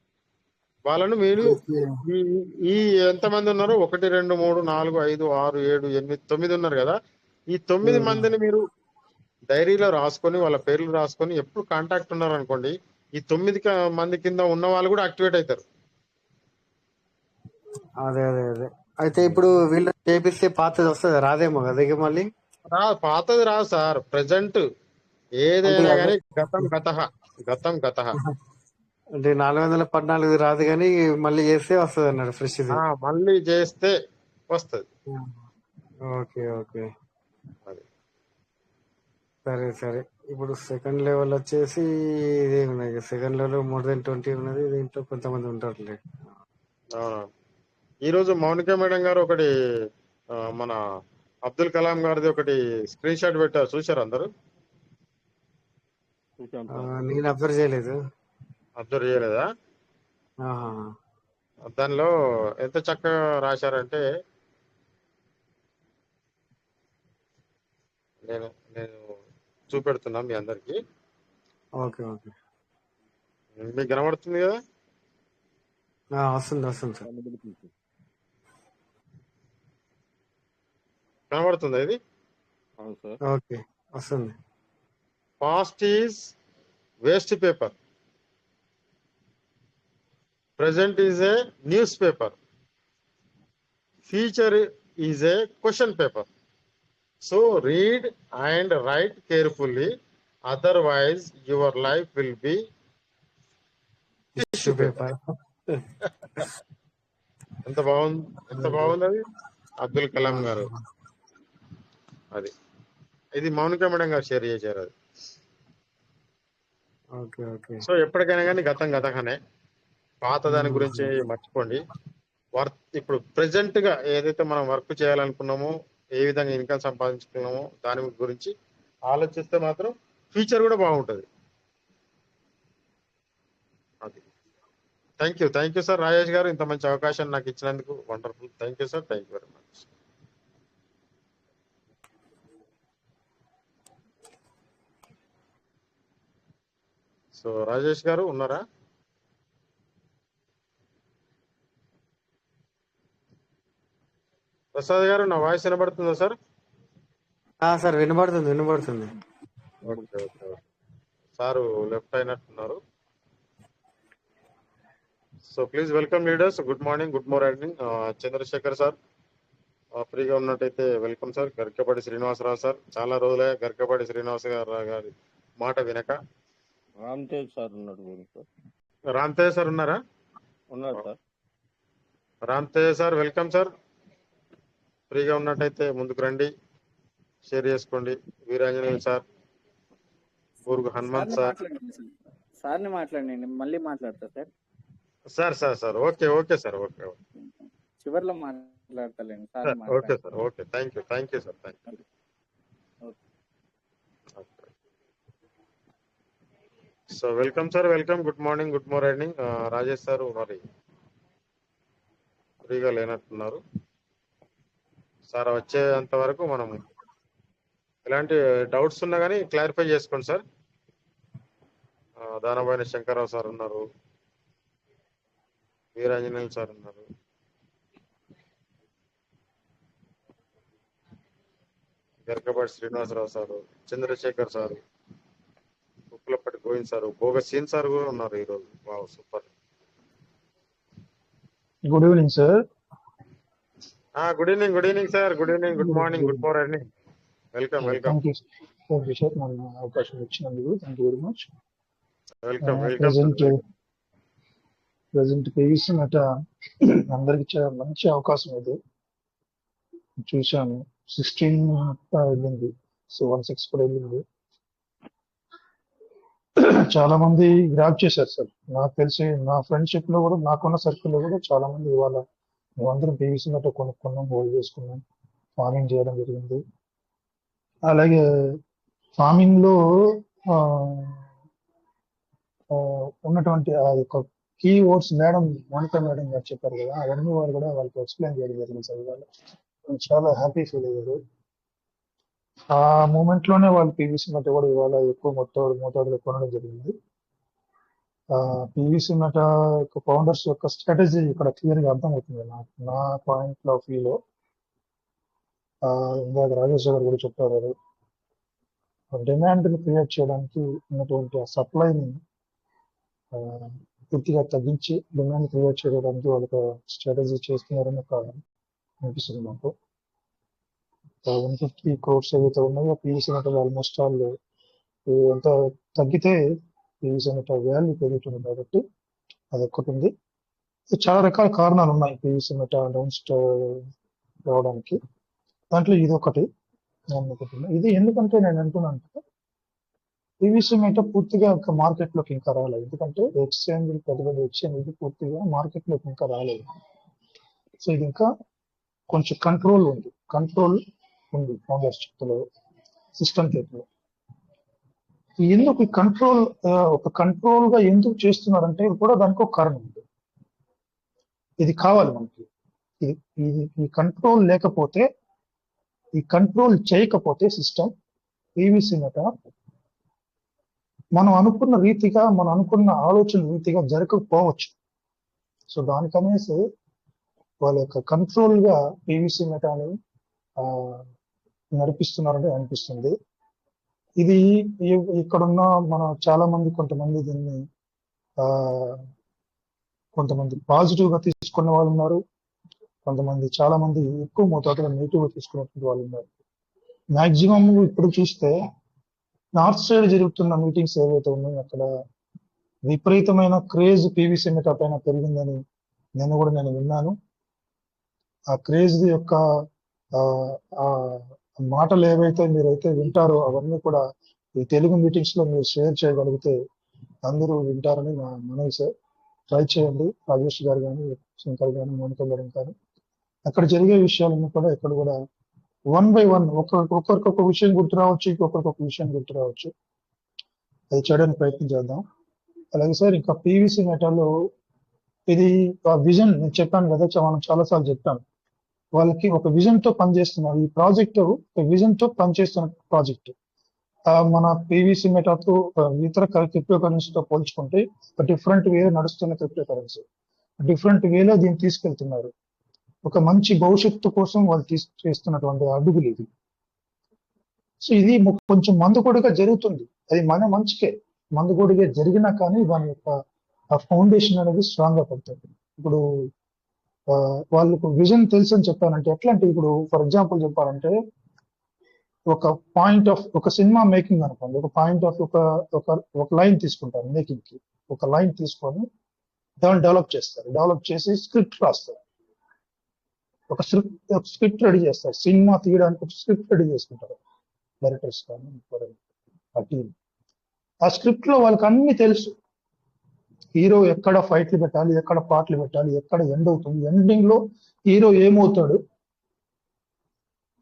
E: వాళ్ళను మీరు ఈ ఎంతమంది ఉన్నారో 1 2 3 4 5 6 7 8 9 ఉన్నారు కదా, ఈ 9 మందిని మీరు డైరీలో రాసుకొని వాళ్ళ పేర్లు రాసుకొని ఎప్పుడు కాంటాక్ట్ ఉన్నారు అనుకోండి, ఈ 9 మంది కింద ఉన్న వాళ్ళు కూడా యాక్టివేట్ అవుతారు.
C: అదే అదే అదే. అయితే ఇప్పుడు వీళ్ళు చేపిస్తే పాతది వస్తుంది రాదేమో కదా ఇక మళ్ళీ.
E: పాతది రాదు సార్, ప్రజెంట్
C: అంటే
E: ఏదైనా
C: అదే
E: కానీ గతం గతః, గతం గతః.
C: అంటే 414 రాదు కానీ మళ్ళీ చేస్తే వస్తుంది అన్నాడు ఫ్రెష్ ఇది.
E: మళ్ళీ చేస్తే వస్తుంది.
C: ఓకే ఓకే
E: అది
C: సరే సరే. ఇప్పుడు సెకండ్ లెవెల్ వచ్చేసి ఇదే ఉన్నాయి. సెకండ్ లెవెల్ మోర్ దెన్ 20 ఉన్నది. దీంట్లో కొంతమంది ఉంటారులే.
E: అవును. ఈరోజు మౌనిక మేడం గారు ఒకటి మన అబ్దుల్ కలాం గారిది ఒకటి స్క్రీన్ షాట్ పెట్టారు, చూశారు అందరూ?
D: చూసాం సార్.
C: నేను అబ్జర్వ్ చేయలేదు.
E: అబ్జర్వ్ చేయలేదా?
C: ఆహా.
E: దానిలో ఎంత చక్కగా రాశారంటే, నేను నేను చూపెడుతున్నా మీ అందరికి.
C: Okay okay.
E: మీకు కనబడుతుంది కదా?
C: వస్తుంది వస్తుంది సార్.
E: కనబడుతుందా ఇది?
D: అవును సార్.
C: ఓకే వస్తుంది.
E: Past is waste paper, present is a newspaper, future is a question paper. So read and write carefully, otherwise your life will be tissue paper. ఎంత బాగుంది అది అబ్దుల్ కలాం గారు. అది ఇది మౌనిక మేడం గారు షేర్ చేశారు అది.
C: Okay okay.
E: సో ఎప్పటికైనా కానీ గతం గతగానే, పాత దాని గురించి మర్చిపోండి. ఇప్పుడు ప్రెసెంట్ గా ఏదైతే మనం వర్క్ చేయాలనుకున్నామో, ఏ విధంగా ఇన్కమ్ సంపాదించుకున్నామో దాని గురించి ఆలోచిస్తే మాత్రం ఫ్యూచర్ కూడా బాగుంటుంది. అది. థ్యాంక్ యూ సార్ రాజేష్ గారు, ఇంత మంచి అవకాశం నాకు ఇచ్చినందుకు wonderful. Thank you sir, thank you very much. So Rajesh గారు ఉన్నారా? ప్రసాద్ గారు, నా వాయిస్ వినబడుతుందా సార్?
C: సార్ వినబడుతుంది వినబడుతుంది.
E: Okay okay. సారు లెఫ్ట్ అయినట్టున్నారు. So please welcome leaders. Good morning, good morning. Chandrasekhar sir ఫ్రీగా ఉన్నట్టయితే welcome sir. Garikapati Srinivasarao sir, చాలా రోజులే గరికపాటి శ్రీనివాస గారి మాట వినక.
D: రామ్తేజ్ సార్ ఉన్నాడు సార్.
E: రామ్తేజ్ సార్ ఉన్నారా?
D: ఉన్నారు sir.
E: Ramtej sir welcome sir. ఫ్రీగా ఉన్నట్టయితే ముందుకు రండి, షేర్ చేసుకోండి. Veeranjaneyulu sir, Burgu Hanumanth sir.
F: సార్ని మాట్లాడండి, మళ్ళీ మాట్లాడతా sir.
E: Sir okay okay sir, okay
F: చివర్లో మాట్లాడతాలేండి sir.
E: Okay sir, okay. Thank you sir, thank you. So welcome sir, welcome. Good morning, good morning. Rajesh sir మరి ఫ్రీగా లేనట్టున్నారు. సార్ వచ్చేంత వరకు మనం ఎలాంటి డౌట్స్ ఉన్నా కానీ క్లారిఫై చేసుకోండి సార్. దానబోయిన శంకర్రావు సార్ ఉన్నారు, వీరాంజనేయులు సార్ ఉన్నారు. Garikapati Srinivasarao sir, Chandrasekhar sir, Uppulapatti Govind sir, Bhogaseen sir కూడా ఉన్నారు ఈరోజు. Wow, super.
G: Good evening sir.
E: Good evening sir. Good evening, good morning, good morning. Welcome welcome.
G: Thank you sir, మన అవకాశం ఇచ్చినందుకు thank you very much.
E: Welcome
G: present PVC నట అందరికి చాలా మంచి అవకాశం ఇది. చూశాను 16 వెళ్ళింది, సో 16 కూడా వెళ్ళింది. చాలా మంది గ్రాప్ చేశారు సార్. నాకు తెలిసి నా ఫ్రెండ్షిప్ లో కూడా, నాకున్న సర్కిల్ లో కూడా చాలా మంది ఇవాళ మేమందరం పివిసి నట కొనుక్కున్నాం, హోల్డ్ చేసుకున్నాం, ఫార్మింగ్ చేయడం జరిగింది. అలాగే ఫార్మింగ్ లో ఉన్నటువంటి ఆ యొక్క కీ వర్డ్స్ మోనికా మేడం గారు చెప్పారు కదా, అవన్నీ వాళ్ళు కూడా వాళ్ళకి ఎక్స్ప్లెయిన్ చేయడం జరిగింది సార్. ఇవాళ చాలా హ్యాపీ ఫీల్ అయ్యారు. ఆ మూమెంట్ లోనే వాళ్ళు పివిసి నట కూడా ఇవాళ ఎక్కువ మోతాదులో కొనడం జరిగింది. పివిసి నట యొక్క ఫౌండర్స్ యొక్క స్ట్రాటజీ ఇక్కడ క్లియర్ గా అర్థమవుతుంది నా పాయింట్ ఆఫ్ వ్యూలో. ఇందాక రాజేష్ గారు కూడా చెప్పారు, డిమాండ్ ని క్రియేట్ చేయడానికి ఉన్నటువంటి ఆ సప్లైని పూర్తిగా తగ్గించి డిమాండ్ క్రియేట్ చేయడానికి వాళ్ళకి స్ట్రాటజీ చేస్తున్నారని ఒక అనిపిస్తుంది మాకు. 150 crores ఏవైతే ఉన్నాయో పీవీసీ మెటల్ ఆల్మోస్ట్ ఆల్ ఎంత తగ్గితే పీవీసీ మెటల్ వాల్యూ పెరుగుతుంది కాబట్టి అది ఒక్కటి ఉంది. చాలా రకాల కారణాలు ఉన్నాయి పీవీసీ మెటల్ డౌన్ రావడానికి. దాంట్లో ఇది ఒకటి నేను అనుకుంటున్నా. ఇది ఎందుకంటే నేను అంటున్నాను పీవీసీ మెటల్ పూర్తిగా ఇంకా మార్కెట్ లోకి ఇంకా రాలేదు. ఎందుకంటే ఎక్స్చేంజ్ పెద్ద పెద్ద ఎక్స్చేంజ్ పూర్తిగా మార్కెట్ లోకి ఇంకా రాలేదు. సో ఇది ఇంకా కొంచెం కంట్రోల్ ఉంది ఫౌండర్స్ చేతిలో, సిస్టమ్ చేతిలో. ఎందుకు ఈ కంట్రోల్ ఒక కంట్రోల్ గా ఎందుకు చేస్తున్నారంటే కూడా దానికి ఒక కారణం ఉంది. ఇది కావాలి మనకి. ఈ కంట్రోల్ లేకపోతే, ఈ కంట్రోల్ చేయకపోతే సిస్టమ్ పీవీసీ మెటల్ మనం అనుకున్న రీతిగా, మనం అనుకున్న ఆలోచన రీతిగా జరగకపోవచ్చు. సో దానికనేసి వాళ్ళ యొక్క కంట్రోల్ గా పీవీసీ మెటాని నడిపిస్తున్నారని అనిపిస్తుంది. ఇది ఇక్కడున్న మన చాలా మంది కొంతమంది దీన్ని కొంతమంది పాజిటివ్ గా తీసుకున్న వాళ్ళు ఉన్నారు, కొంతమంది చాలా మంది ఎక్కువ మోతాదులో నెగిటివ్ గా తీసుకున్నటువంటి వాళ్ళు ఉన్నారు. మాక్సిమం ఇప్పుడు చూస్తే నార్త్ సైడ్ జరుగుతున్న మీటింగ్స్ ఏవైతే ఉన్నాయో అక్కడ విపరీతమైన క్రేజ్ పీవీసీ మెటల్ పైన పెరిగిందని నేను విన్నాను. ఆ క్రేజ్ యొక్క మాటలు ఏవైతే మీరైతే వింటారో అవన్నీ కూడా ఈ తెలుగు మీటింగ్స్ లో మీరు షేర్ చేయగలిగితే అందరూ వింటారని నా మనవి సార్. ట్రై చేయండి. రాజేష్ గారు కానీ, శంకర్ కానీ, మోనిక గారు కానీ, అక్కడ జరిగే విషయాలన్నీ కూడా ఎక్కడ కూడా 1 by 1 ఒకరికి ఒక విషయం గుర్తు రావచ్చు, ఇంకొకరికి ఒక విషయం గుర్తు రావచ్చు. అది చేయడానికి ప్రయత్నం చేద్దాం. అలాగే సార్ ఇంకా పీవీసీ మెటల్ ఇది విజన్ నేను చెప్పాను కదా, మనం చాలాసార్లు చెప్పాను. వాళ్ళకి ఒక విజన్ తో పనిచేస్తున్నారు. ఈ ప్రాజెక్ట్ ఒక విజన్ తో పనిచేస్తున్న ప్రాజెక్ట్. మన పీవీసీ మెటల్ తో ఇతర క్రిప్టో కరెన్సీతో పోల్చుకుంటే ఒక డిఫరెంట్ వే నడుస్తున్న క్రిప్టో కరెన్సీ, డిఫరెంట్ వేలో దీన్ని తీసుకెళ్తున్నారు. ఒక మంచి భవిష్యత్తు కోసం వాళ్ళు చేస్తున్నటువంటి అడుగులు ఇది. సో ఇది కొంచెం మందుకొడిగా జరుగుతుంది. అది మన మంచికే మందుకొడిగా జరిగినా కానీ దాని యొక్క ఫౌండేషన్ అనేది స్ట్రాంగ్ గా పడుతుంది. ఇప్పుడు వాళ్ళకు విజన్ తెలుసు అని చెప్పానంటే ఎట్లా అంటే, ఇప్పుడు ఫర్ ఎగ్జాంపుల్ చెప్పాలంటే ఒక సినిమా మేకింగ్ అనుకోండి, ఒక పాయింట్ ఆఫ్ ఒక లైన్ తీసుకుంటారు మేకింగ్ కి. ఒక లైన్ తీసుకొని దాన్ని డెవలప్ చేస్తారు. డెవలప్ చేసి స్క్రిప్ట్ రాస్తారు. ఒక స్క్రిప్ట్ రెడీ చేస్తారు. సినిమా తీయడానికి ఒక స్క్రిప్ట్ రెడీ చేసుకుంటారు డైరెక్టర్స్ కానీ ఆ టీం. ఆ స్క్రిప్ట్ లో వాళ్ళకి అన్ని తెలుసు. హీరో ఎక్కడ ఫైట్లు పెట్టాలి, ఎక్కడ పాటలు పెట్టాలి, ఎక్కడ ఎండ్ అవుతుంది, ఎండింగ్ లో హీరో ఏమవుతాడు,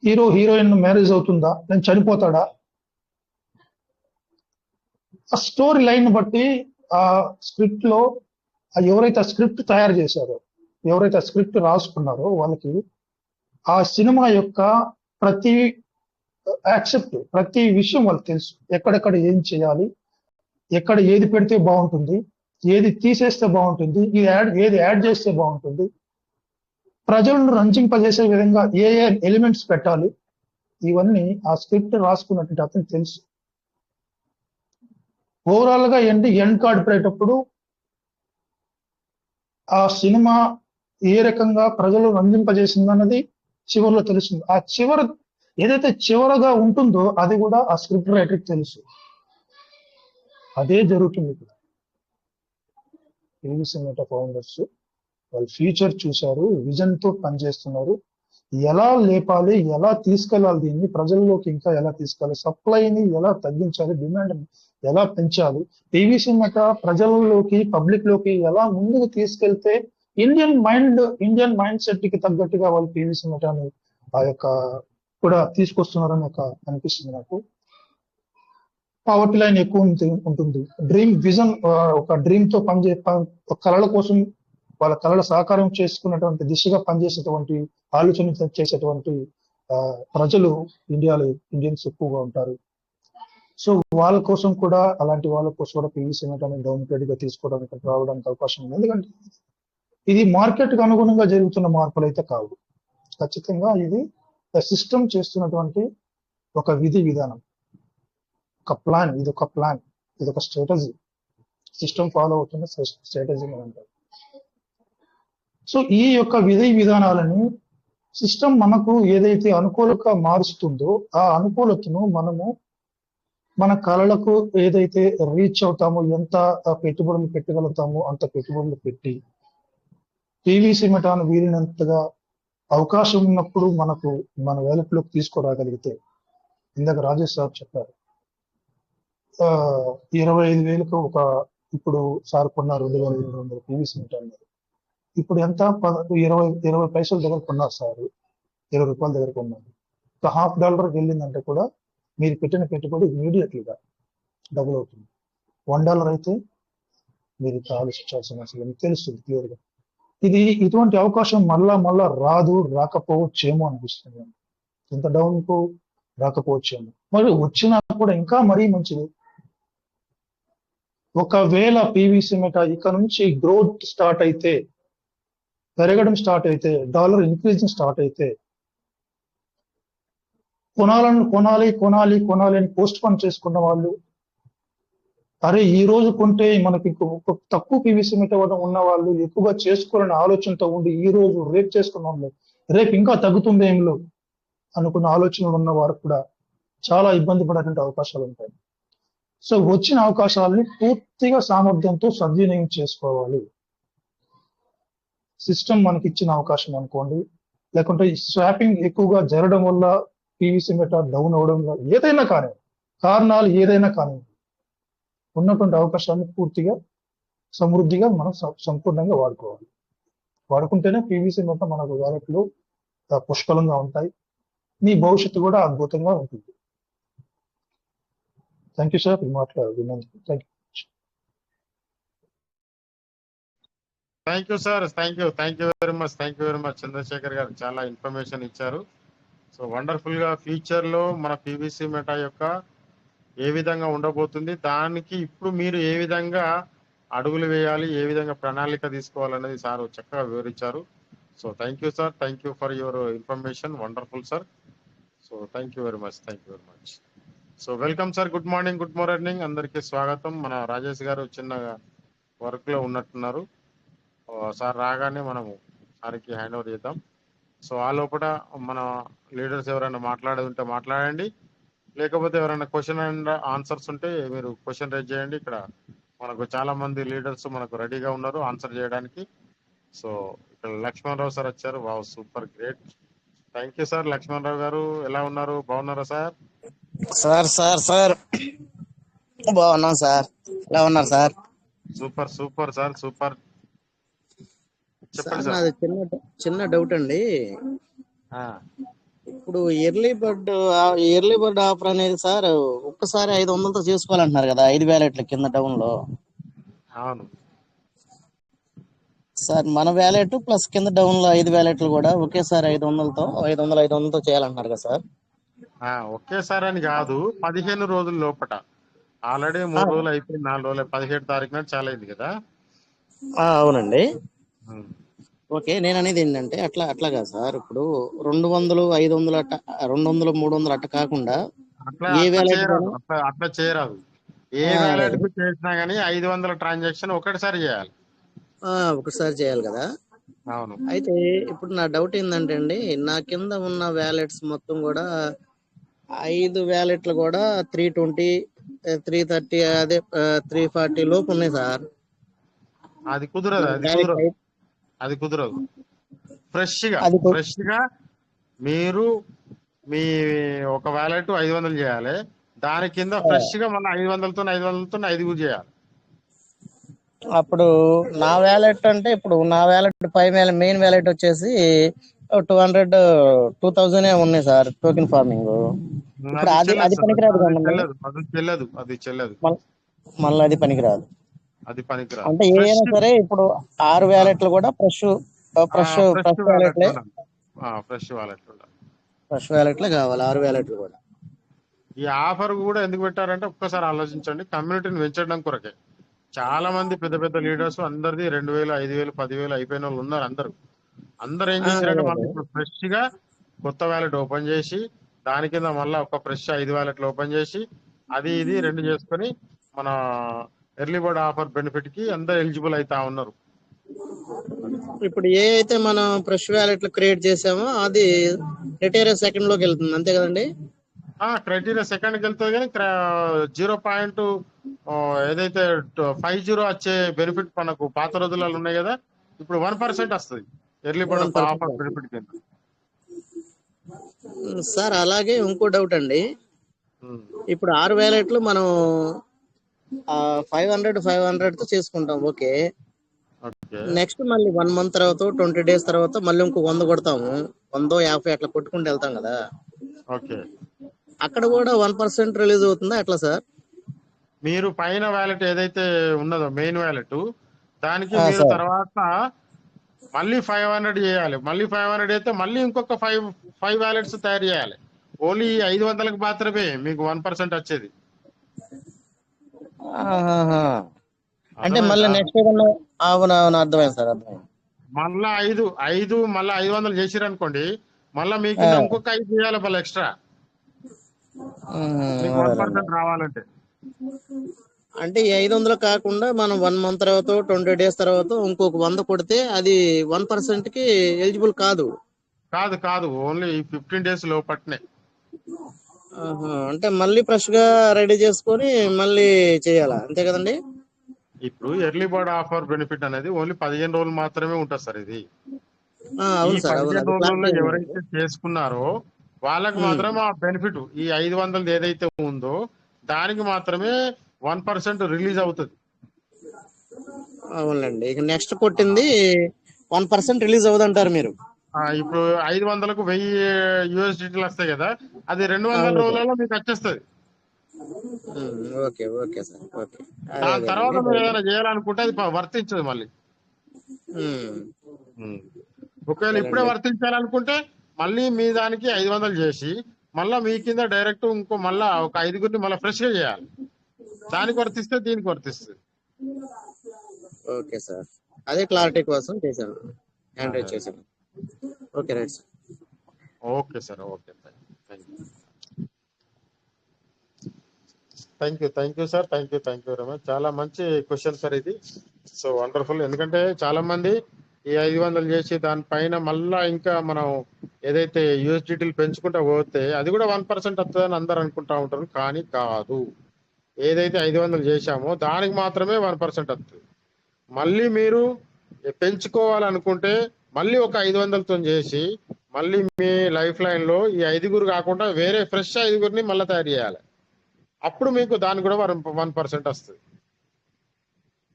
G: హీరోయిన్ మ్యారేజ్ అవుతుందా, నేను చనిపోతాడా, ఆ స్టోరీ లైన్ బట్టి ఆ స్క్రిప్ట్ లో ఎవరైతే ఆ స్క్రిప్ట్ తయారు చేశారో, ఎవరైతే ఆ స్క్రిప్ట్ రాసుకున్నారో వాళ్ళకి ఆ సినిమా యొక్క ప్రతి విషయం వాళ్ళకి తెలుసు. ఎక్కడెక్కడ ఏం చేయాలి, ఎక్కడ ఏది పెడితే బాగుంటుంది, ఏది తీసేస్తే బాగుంటుంది, ఏది యాడ్ చేస్తే బాగుంటుంది, ప్రజలను రంజింపజేసే విధంగా ఏ ఎలిమెంట్స్ పెట్టాలి, ఇవన్నీ ఆ స్క్రిప్ట్ రాసుకున్నట్టు అతనికి తెలుసు. ఓవరాల్ గా ఎండ్ కార్డ్ పెట్టేటప్పుడు ఆ సినిమా ఏ రకంగా ప్రజలు రంజింపజేసిందన్నది చివరిలో తెలుస్తుంది. ఆ ఏదైతే చివరగా ఉంటుందో అది కూడా ఆ స్క్రిప్ట్ రైటర్కి తెలుసు. అదే జరుగుతుంది ఇప్పుడు. పీవీసీ మెటల్ ఫౌండర్స్ వాళ్ళు ఫ్యూచర్ చూశారు, విజన్ తో పనిచేస్తున్నారు. ఎలా లేపాలి, ఎలా తీసుకెళ్లాలి, దీన్ని ప్రజల్లోకి ఇంకా ఎలా తీసుకెళ్ళాలి, సప్లైని ఎలా తగ్గించాలి, డిమాండ్ ఎలా పెంచాలి, పీవీసీ మెటల్ ప్రజల్లోకి పబ్లిక్ లోకి ఎలా ముందుకు తీసుకెళ్తే ఇండియన్ మైండ్ సెట్ కి తగ్గట్టుగా వాళ్ళు పీవీసీ మెటల్ ఆ యొక్క కూడా తీసుకొస్తున్నారని అనిపిస్తుంది నాకు. పావర్టీ లైన్ ఎక్కువ ఉంటుంది. విజన్ ఒక డ్రీమ్ తో కళల కోసం వాళ్ళ కళల సహకారం చేసుకున్నటువంటి దిశగా పనిచేసేటువంటి ఆలోచన చేసేటువంటి ప్రజలు ఇండియన్స్ ఎక్కువగా ఉంటారు. సో వాళ్ళ కోసం కూడా, అలాంటి వాళ్ళ కోసం కూడా పీవీసీ మెటల్ డౌన్గ్రేడ్ గా తీసుకోవడానికి రావడానికి అవకాశం ఉంది. ఎందుకంటే ఇది మార్కెట్ కు అనుగుణంగా జరుగుతున్న మార్పులు అయితే కావు. ఖచ్చితంగా ఇది సిస్టమ్ చేస్తున్నటువంటి ఒక విధానం, ఒక ప్లాన్, ఇది ఒక స్ట్రాటజీ. సిస్టమ్ ఫాలో అవుతున్న స్ట్రాటజీ అంటారు. సో ఈ యొక్క విధి విధానాలని సిస్టమ్ మనకు ఏదైతే అనుకూలంగా మారుస్తుందో ఆ అనుకూలతను మనము మన కళలకు ఏదైతే రీచ్ అవుతామో, ఎంత పెట్టుబడులు పెట్టగలుగుతామో అంత పెట్టుబడులు పెట్టి పీవీసీ మెటాను వీలినంతగా అవకాశం ఉన్నప్పుడు మనకు మన వేలట్లోకి తీసుకురాగలిగితే, ఇందాక రాజేష్ సార్ చెప్పారు 25,000కు ఇప్పుడు సార్ కొన్న 2,200 పీవీసీ మెటాన్, ఇప్పుడు ఎంత 20 పైసల దగ్గర కొన్నారు సార్, 20 రూపాయల దగ్గర కొన్నారు. ఒక $50 వెళ్ళిందంటే కూడా మీరు పెట్టిన పెట్టుబడి ఇమీడియట్లీగా డబుల్ అవుతుంది. $1 అయితే మీరు ఆలోచించాల్సిన అవసరం మీకు తెలుస్తుంది క్లియర్గా. ఇటువంటి అవకాశం మళ్ళా రాకపోవచ్చేమో అనిపిస్తుంది. ఇంత డౌన్ కు రాకపోవచ్చేమో, మరి వచ్చినా కూడా ఇంకా మరీ మంచిది. ఒకవేళ పీవీసీ మెటా ఇక నుంచి గ్రోత్ స్టార్ట్ అయితే, పెరగడం స్టార్ట్ అయితే, డాలర్ ఇంక్రీజింగ్ స్టార్ట్ అయితే, కొనాలి అని పోస్ట్ పోన్ చేసుకున్న వాళ్ళు, అరే ఈ రోజు కొంటే మనకి తక్కువ పీవీసీ మెటా ఉన్న వాళ్ళు ఎక్కువగా చేసుకోవాలనే ఆలోచనతో ఉండి ఈ రోజు రేపు చేసుకున్నాం, రేపు ఇంకా తగ్గుతుంది ఏమిలో అనుకున్న ఆలోచనలు ఉన్న వారు కూడా చాలా ఇబ్బంది పడేటువంటి అవకాశాలు ఉంటాయి. సో వచ్చిన అవకాశాలని పూర్తిగా సామర్థ్యంతో సద్వినియోగం చేసుకోవాలి. సిస్టమ్ మనకి ఇచ్చిన అవకాశం అనుకోండి, లేకుంటే స్వాపింగ్ ఎక్కువగా జరగడం వల్ల పీవీసీ మెటా డౌన్ అవడం వల్ల ఏదైనా కానీ కారణాలు ఏదైనా కానీ ఉన్నటువంటి అవకాశాన్ని పూర్తిగా సమృద్ధిగా మనం సంపూర్ణంగా వాడుకోవాలి. వాడుకుంటేనే పీవీసీ మెటా మనకు వాలెట్లో పుష్కలంగా ఉంటాయి. మీ భవిష్యత్తు కూడా అద్భుతంగా ఉంటుంది. Thank you sir. మాట్లాడుతున్నందుకు thank you.
E: Thank you sir. Thank you very much Chandrasekhar గారు, చాలా ఇన్ఫర్మేషన్ ఇచ్చారు. సో వండర్ఫుల్ గా ఫ్యూచర్ లో మన పీవీసీ మెటా యొక్క ఏ విధంగా ఉండబోతుంది, దానికి ఇప్పుడు మీరు ఏ విధంగా అడుగులు వేయాలి, ఏ విధంగా ప్రణాళిక తీసుకోవాలనేది సార్ చక్కగా వివరించారు. So thank you sir. Thank you for your information. Wonderful sir. So thank you very much. So welcome sir. Good morning అందరికీ స్వాగతం. మన రాజేష్ గారు చిన్న వర్క్ లో ఉన్నట్టున్నారు. సార్ రాగానే మనము సార్కి హ్యాండ్ ఓవర్ చేద్దాం. సో ఆ లోపల మన లీడర్స్ ఎవరైనా మాట్లాడేది ఉంటే మాట్లాడండి, లేకపోతే ఎవరైనా క్వశ్చన్ అండ్ ఆన్సర్స్ ఉంటే మీరు క్వశ్చన్ రేజ్ చేయండి. ఇక్కడ మనకు చాలా మంది లీడర్స్ మనకు రెడీగా ఉన్నారు ఆన్సర్ చేయడానికి. సో ఇక్కడ లక్ష్మణ్ రావు సార్ వచ్చారు. Wow, super great. Thank you sir. Lakshman Rao గారు ఎలా ఉన్నారు, బాగున్నారా సార్?
H: సార్ బాగున్నాం సార్, ఎలా ఉన్నారు సార్?
E: Super sir, super. చెప్పండి సార్.
H: నాది చిన్న డౌట్ అండి. ఇప్పుడు ఎర్లీ బర్డ్ ఆఫర్ అనేది సార్ ఒక్కసారి 500తో చేసుకోవాలంటున్నారు కదా, 5 వ్యాలెట్ల కింద డౌన్ లో.
E: అవును
H: సార్, మన వ్యాలెట్ ప్లస్ కింద డౌన్ లో 5 వ్యాలెట్లు కూడా ఒకేసారి 500తో చేయాలంటున్నారు కదా సార్?
E: ఒకేసారి అని కాదు, 15 రోజుల లోపట. ఆల్రెడీ 3 రోజులు అయిపోయింది, 4 రోజులు, 17 తారీఖున చాలా అయింది కదా.
H: అవునండి. ఓకే, నేను అనేది ఏంటంటే అట్లా కాదు సార్. ఇప్పుడు 200, 500 అట్ట, 200, 300 అట్ట కాకుండా
E: అట్లా చేయరాదు. ఏ వ్యాలెట్ కు చేసినా గానీ 500 ట్రాన్సాక్షన్ ఒకటిసారి చేయాలి.
H: ఒకసారి చేయాలి కదా.
E: అవును.
H: అయితే ఇప్పుడు నా డౌట్ ఏంటంటే అండి, నా కింద ఉన్న వ్యాలెట్స్ మొత్తం కూడా 5 వ్యాలెట్లు కూడా 320, 330, అదే 340 లోపు ఉన్నాయి సార్.
E: అది కుదరదు. ఫ్రెష్ గా మీరు మీ ఒక వ్యాలెట్ 500 చేయాలి, దాని కింద ఫ్రెష్ గా మన 500తో 5 చేయాలి.
H: అప్పుడు నా వ్యాలెట్ అంటే, ఇప్పుడు నా వ్యాలెట్ మెయిన్ వ్యాలెట్ వచ్చేసి 200,000 ఉన్నాయి సార్ టోకెన్ ఫార్మింగ్. ఇప్పుడు అది పనికిరాదు
E: చెల్లదు.
H: మళ్ళీ అది పనికిరాదు. అంటే ఏదైనా సరే ఇప్పుడు 6 వ్యాలెట్లు కూడా ఫ్రెష్ వ్యాలెట్లే కావాలి, 6 వ్యాలెట్లు కూడా.
E: ఈ ఆఫర్ కూడా ఎందుకు పెట్టారంటే ఒక్కసారి ఆలోచించండి, కమ్యూనిటీని పెంచడం కొరకే. చాలా మంది పెద్ద లీడర్స్ అందరిది 2,000, 5,000, 10,000 అయిపోయిన వాళ్ళు ఉన్నారు. అందరు ఏం చేశారంటే మళ్ళీ ఇప్పుడు ఫ్రెష్ గా కొత్త వ్యాలెట్ ఓపెన్ చేసి దాని కింద మళ్ళీ ఒక ఫ్రెష్ 5 వ్యాలెట్లు ఓపెన్ చేసి అది ఇది 2 చేసుకొని మన ఎర్లీ బర్డ్ ఆఫర్ బెనిఫిట్ కి అందరు ఎలిజిబుల్ అవుతా ఉన్నారు.
H: ఇప్పుడు ఏ అయితే మనం ఫ్రెష్ వ్యాలెట్లు క్రియేట్ చేసామో అది క్రైటీరియా సెకండ్ లోకి వెళ్తుంది, అంతే కదండి?
E: క్రైటీరియా సెకండ్కి వెళ్తుంది కానీ 0. ఏదైతే 50 వచ్చే బెనిఫిట్ మనకు పాత రోజులలో ఉన్నాయి కదా, ఇప్పుడు 1% వస్తుంది ఎర్లీ బర్డ్
H: 1%
E: ఆఫర్ బెనిఫిట్ కింద.
H: సార్ అలాగే ఇంకో డౌట్ అండి.
E: ఉమ్.
H: ఇప్పుడు 6 వ్యాలెట్లు మనం 500 తో చేసుకుంటాం, ఓకే.
E: ఓకే
H: నెక్స్ట్ మళ్ళీ 1 మంత్ తర్వాత 20 డేస్ తర్వాత మళ్ళీ ఇంకో 100 కొడతాము, 100 50 అట్లా కొట్టుకుంటూ వెళ్తాం కదా.
E: ఓకే
H: అక్కడ కూడా 1% రిలీజ్ అవుతుందా ఎట్లా సార్?
E: మీరు పైన వ్యాలెట్ ఏదైతే ఉన్నదో మెయిన్ వ్యాలెట్ దానికి మీరు
H: సార్
E: తర్వాత మళ్ళీ 500 చేయాలి. మళ్ళీ 500 అయితే మళ్ళీ ఇంకొక 5 వ్యాలెట్స్ తయారు చేయాలి. ఓన్లీ 500కి మాత్రమే మీకు 1% వచ్చేది.
H: అంటే మళ్ళీ
E: అర్థమైందా?
H: నెక్స్ట్ ఏదన్నా అవునవును, అర్థమైంది సార్, అర్థమైంది.
E: మళ్ళా 5 మళ్ళీ 500 చేసిరు అనుకోండి, మళ్ళీ మీ
H: ఆ,
E: కింద ఇంకొక 5 చేయాలి మళ్ళీ ఎక్స్ట్రా, మీకు
H: అదేనండి.
E: 1% రావాలంటే.
H: అంటే ఈ 500 కాకుండా మనం 1 మంత్ తర్వాత 20 డేస్ తర్వాత ఇంకొక 100 కొడితే అది 1% కి ఎలిజిబుల్ కాదు.
E: కాదు కాదు, ఓన్లీ 15 డేస్ లోపట్నే.
H: అంటే మళ్ళీ ఫ్రెష్ గా రెడీ చేసుకొని మళ్ళీ చేయాలా, అంతే కదండి?
E: ఇప్పుడు ఎర్లీ బర్డ్ ఆఫర్ బెనిఫిట్ అనేది ఓన్లీ 15 రోజులు మాత్రమే ఉంటుంది సార్. ఇది ఈ
H: అవును సార్, అవును,
E: 15
H: అది
E: రోజులలో
H: క్లారిటీ ఉంది నాకు.
E: ఎవరైతే చేసుకున్నారో వాళ్ళకి మాత్రమే ఆ బెనిఫిట్, ఈ 500 ఏదైతే ఉందో దానికి మాత్రమే 1% రిలీజ్ అవుతుంది.
H: అవునండి, ఇక నెక్స్ట్ కొట్టింది 1% రిలీజ్ అవ్వదంటారు మీరు?
E: ఇప్పుడు 500కు 1000 USDT వస్తాయి కదా, అది 200
H: అవును సార్.
E: రోజులలో మీకు వచ్చేస్తుంది.
H: Okay okay sir, okay. అదే
E: దాని తర్వాత
H: అదేనండి
E: మీరు
H: డౌట్.
E: ఏదైనా చేయాలనుకుంటే అది వర్తించదు మళ్ళీ. ఉమ్. ఒకవేళ ఇప్పుడే
H: అదేనండి.
E: వర్తించాలనుకుంటే మళ్ళీ మీ దానికి 500 చేసి మళ్ళీ మీ కింద డైరెక్ట్ ఇంకో మళ్ళా ఒక 5గురిని మళ్ళీ ఫ్రెష్ గా చేయాలి. దానికి వర్తిస్తే దీనికి వర్తిస్తుంది.
H: ఓకే సార్, అదే క్లారిటీ కోసం చేశాను, హ్యాండ్
E: అదే
H: రైజ్ చేశాను. Okay right sir.
E: Okay sir, okay, thank you sir, thank you very much. చాలా మంచి క్వశ్చన్ సార్ ఇది. So wonderful. ఎందుకంటే చాలా మంది ఈ 500 చేసి దానిపైన మళ్ళా ఇంకా మనం ఏదైతే యూఎస్డిటీలు పెంచుకుంటా పోతే అది కూడా 1% వస్తుందని అందరు అనుకుంటా ఉంటారు, కానీ కాదు. ఏదైతే 500 చేశామో దానికి మాత్రమే 1% వస్తుంది. మళ్ళీ మీరు పెంచుకోవాలనుకుంటే మళ్ళీ ఒక 500తో చేసి మళ్ళీ మీ లైఫ్ లైన్ లో ఈ 5గురు కాకుండా వేరే ఫ్రెష్ 5గురిని మళ్ళీ తయారు చేయాలి. అప్పుడు మీకు దానికి కూడా 1% వస్తుంది.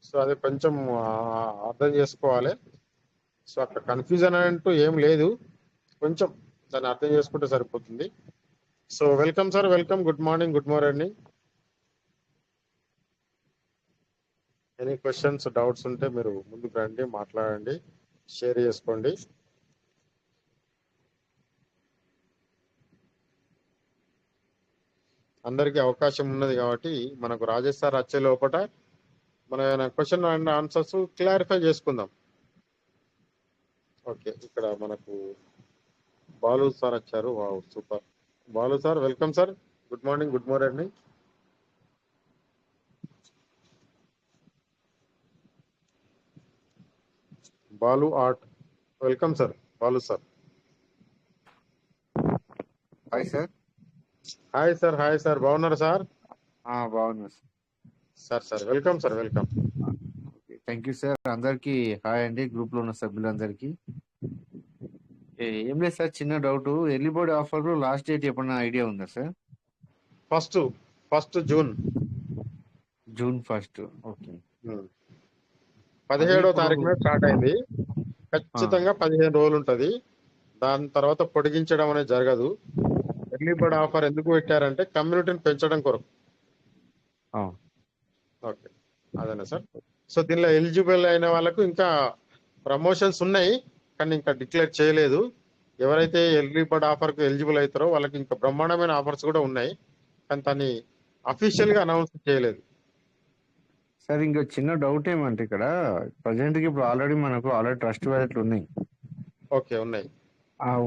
E: సో అది కొంచెం అర్థం చేసుకోవాలి. సో అక్కడ కన్ఫ్యూజన్ అంటూ ఏం లేదు, కొంచెం దాన్ని అర్థం చేసుకుంటే సరిపోతుంది. So welcome sir, welcome. Good morning, good morning. Any questions, doubts ఉంటే మీరు ముందుకు రండి, మాట్లాడండి, షేర్ చేసుకోండి. అందరికీ అవకాశం ఉన్నది కాబట్టి మనకు రాజేష్ సార్ వచ్చే లోపల మన క్వశ్చన్ అండ్ ఆన్సర్స్ క్లారిఫై చేసుకుందాం. ఓకే, ఇక్కడ మనకు బాలు సార్ వచ్చారు. Wow, super. Balu sir, welcome sir. Good morning, good morning. Balu art, welcome sir. Balu sir.
I: Hi sir.
E: Hi sir, hi sir. బాగున్నారు సార్?
I: బాగున్నా
E: sir. Sir welcome sir, welcome.
I: Thank you sir. అందరికి హాయ్ అండి, గ్రూప్ లో ఉన్న సభ్యులందరికీ. ఏం లేదు సార్, చిన్న doubt. Early bird offer last date ఎప్పుడన్నా ఐడియా ఉందా sir?
E: First June.
I: June 1. Okay.
E: 17వ తారీఖున స్టార్ట్ అయింది. ఖచ్చితంగా 15 రోజులు ఉంటది. దాని తర్వాత పొడిగించడం అనేది జరగదు. ఎర్లీ బర్డ్ ఆఫర్ ఎందుకు పెట్టారంటే కమ్యూనిటీని పెంచడం కొరకు. ఓకే, అదేనా సార్. సో దీనిలో ఎలిజిబుల్ అయిన వాళ్ళకు ఇంకా ప్రమోషన్స్ ఉన్నాయి, కానీ ఇంకా డిక్లేర్ చేయలేదు. ఎవరైతే ఎర్లీ బర్డ్ ఆఫర్ కు ఎలిజిబుల్ అవుతారో వాళ్ళకి ఇంకా బ్రహ్మాండమైన ఆఫర్స్ కూడా ఉన్నాయి, కానీ దాన్ని అఫీషియల్ గా అనౌన్స్ చేయలేదు.
I: సార్ ఇంకా చిన్న డౌట్ ఏమంటే ఇక్కడ ప్రజెంట్ కి ఇప్పుడు ఆల్రెడీ ట్రస్ట్ వ్యాలెట్లు ఉన్నాయి.
E: ఓకే, ఉన్నాయి.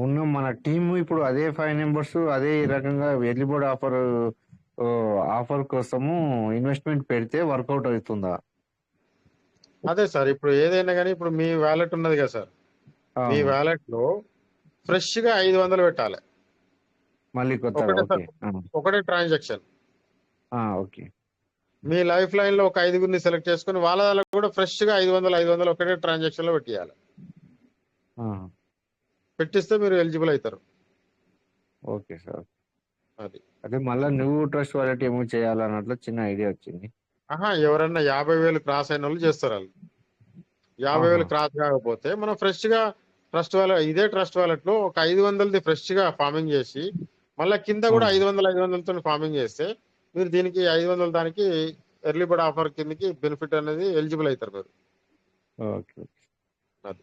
I: ఉన్న మన టీమ్ ఇప్పుడు అదే 5 మెంబర్స్ అదే రకంగా ఎర్లీ బర్డ్ ఆఫర్ ఆఫర్ కోసము ఇన్వెస్ట్మెంట్ పెడితే వర్కౌట్ అవుతుందా?
E: అదే సార్, ఇప్పుడు ఏదైనా కానీ ఇప్పుడు మీ వ్యాలెట్ ఉన్నది కదా సార్, మీ
I: అవును.
E: వ్యాలెట్ లో ఫ్రెష్ గా 500 పెట్టాలి.
I: మళ్ళీ కొత్తగా.
E: ఒకటే
I: ఓకే.
E: ఒకటే ట్రాన్సాక్షన్.
I: ఓకే.
E: మీ లైఫ్ లైన్ లో ఒక 5గురిని సెలెక్ట్ చేసుకుని వాళ్ళ దానికి కూడా ఫ్రెష్ గా 500 ఒకటే ట్రాన్సాక్షన్ లో పెట్టేయాలి. పెట్టిస్తే మీరు ఎలిజిబుల్ అవుతారు.
I: Okay sir.
E: అది
I: అదే మళ్ళీ నువ్వు ట్రస్ట్ వాలెట్ ఏమో చేయాలన్నట్లు చిన్న ఐడియా వచ్చింది.
E: ఎవరన్నా 50,000 క్రాస్ అయిన వాళ్ళు చేస్తారు. వాళ్ళు 50,000 క్రాస్ కాకపోతే మనం ఫ్రెష్ గా ట్రస్ట్ వాలెట్, ఇదే ట్రస్ట్ వాలెట్ లో ఒక 500ది ఫ్రెష్ గా ఫార్మింగ్ చేసి మళ్ళీ కింద కూడా 500 ఫార్మింగ్ చేస్తే మీరు దీనికి 500 దానికి ఎర్లీ బర్డ్ ఆఫర్ కిందకి బెనిఫిట్ అనేది ఎలిజిబుల్ అవుతారు మీరు.
I: ఓకే.
E: అది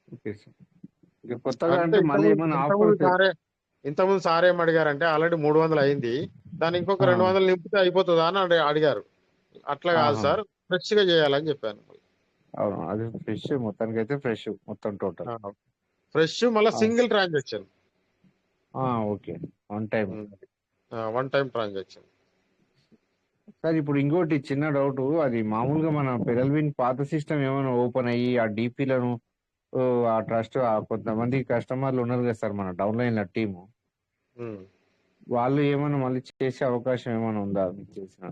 I: ఓకే సార్. ఇక కొత్తగా
E: అంటే
I: అంటే మళ్ళీ ఏమైనా ఆఫర్స్?
E: ఇంతకుముందు సార్ ఏం అడిగారంటే ఆల్రెడీ 300 అయింది, దాని ఇంకొక 200 నింపితే అయిపోతుందా అని అడిగారు. అట్లా కాదు సార్, ఫ్రెష్ గా చేయాలని చెప్పాను.
I: అవును, అది ఫ్రెష్, మొత్తానికి అయితే ఫ్రెష్ మొత్తం టోటల్
E: ఫ్రెష్ మళ్ళీ single transaction.
I: Okay. One time
E: transaction.
I: Sir ఇప్పుడు ఇంకోటి చిన్న డౌట్, అది మామూలుగా మన పెరల్విన్ పాత సిస్టమ్ ఏమైనా ఓపెన్ అయ్యి ఆ డీపీలను ఆ ట్రస్ట్ కొంతమంది కస్టమర్లు ఉన్నారు కదా సార్ మన డౌన్లైన్ టీము, వాళ్ళు ఏమైనా మళ్ళీ చేసే అవకాశం ఏమైనా ఉందా మీకు తెలిసిన?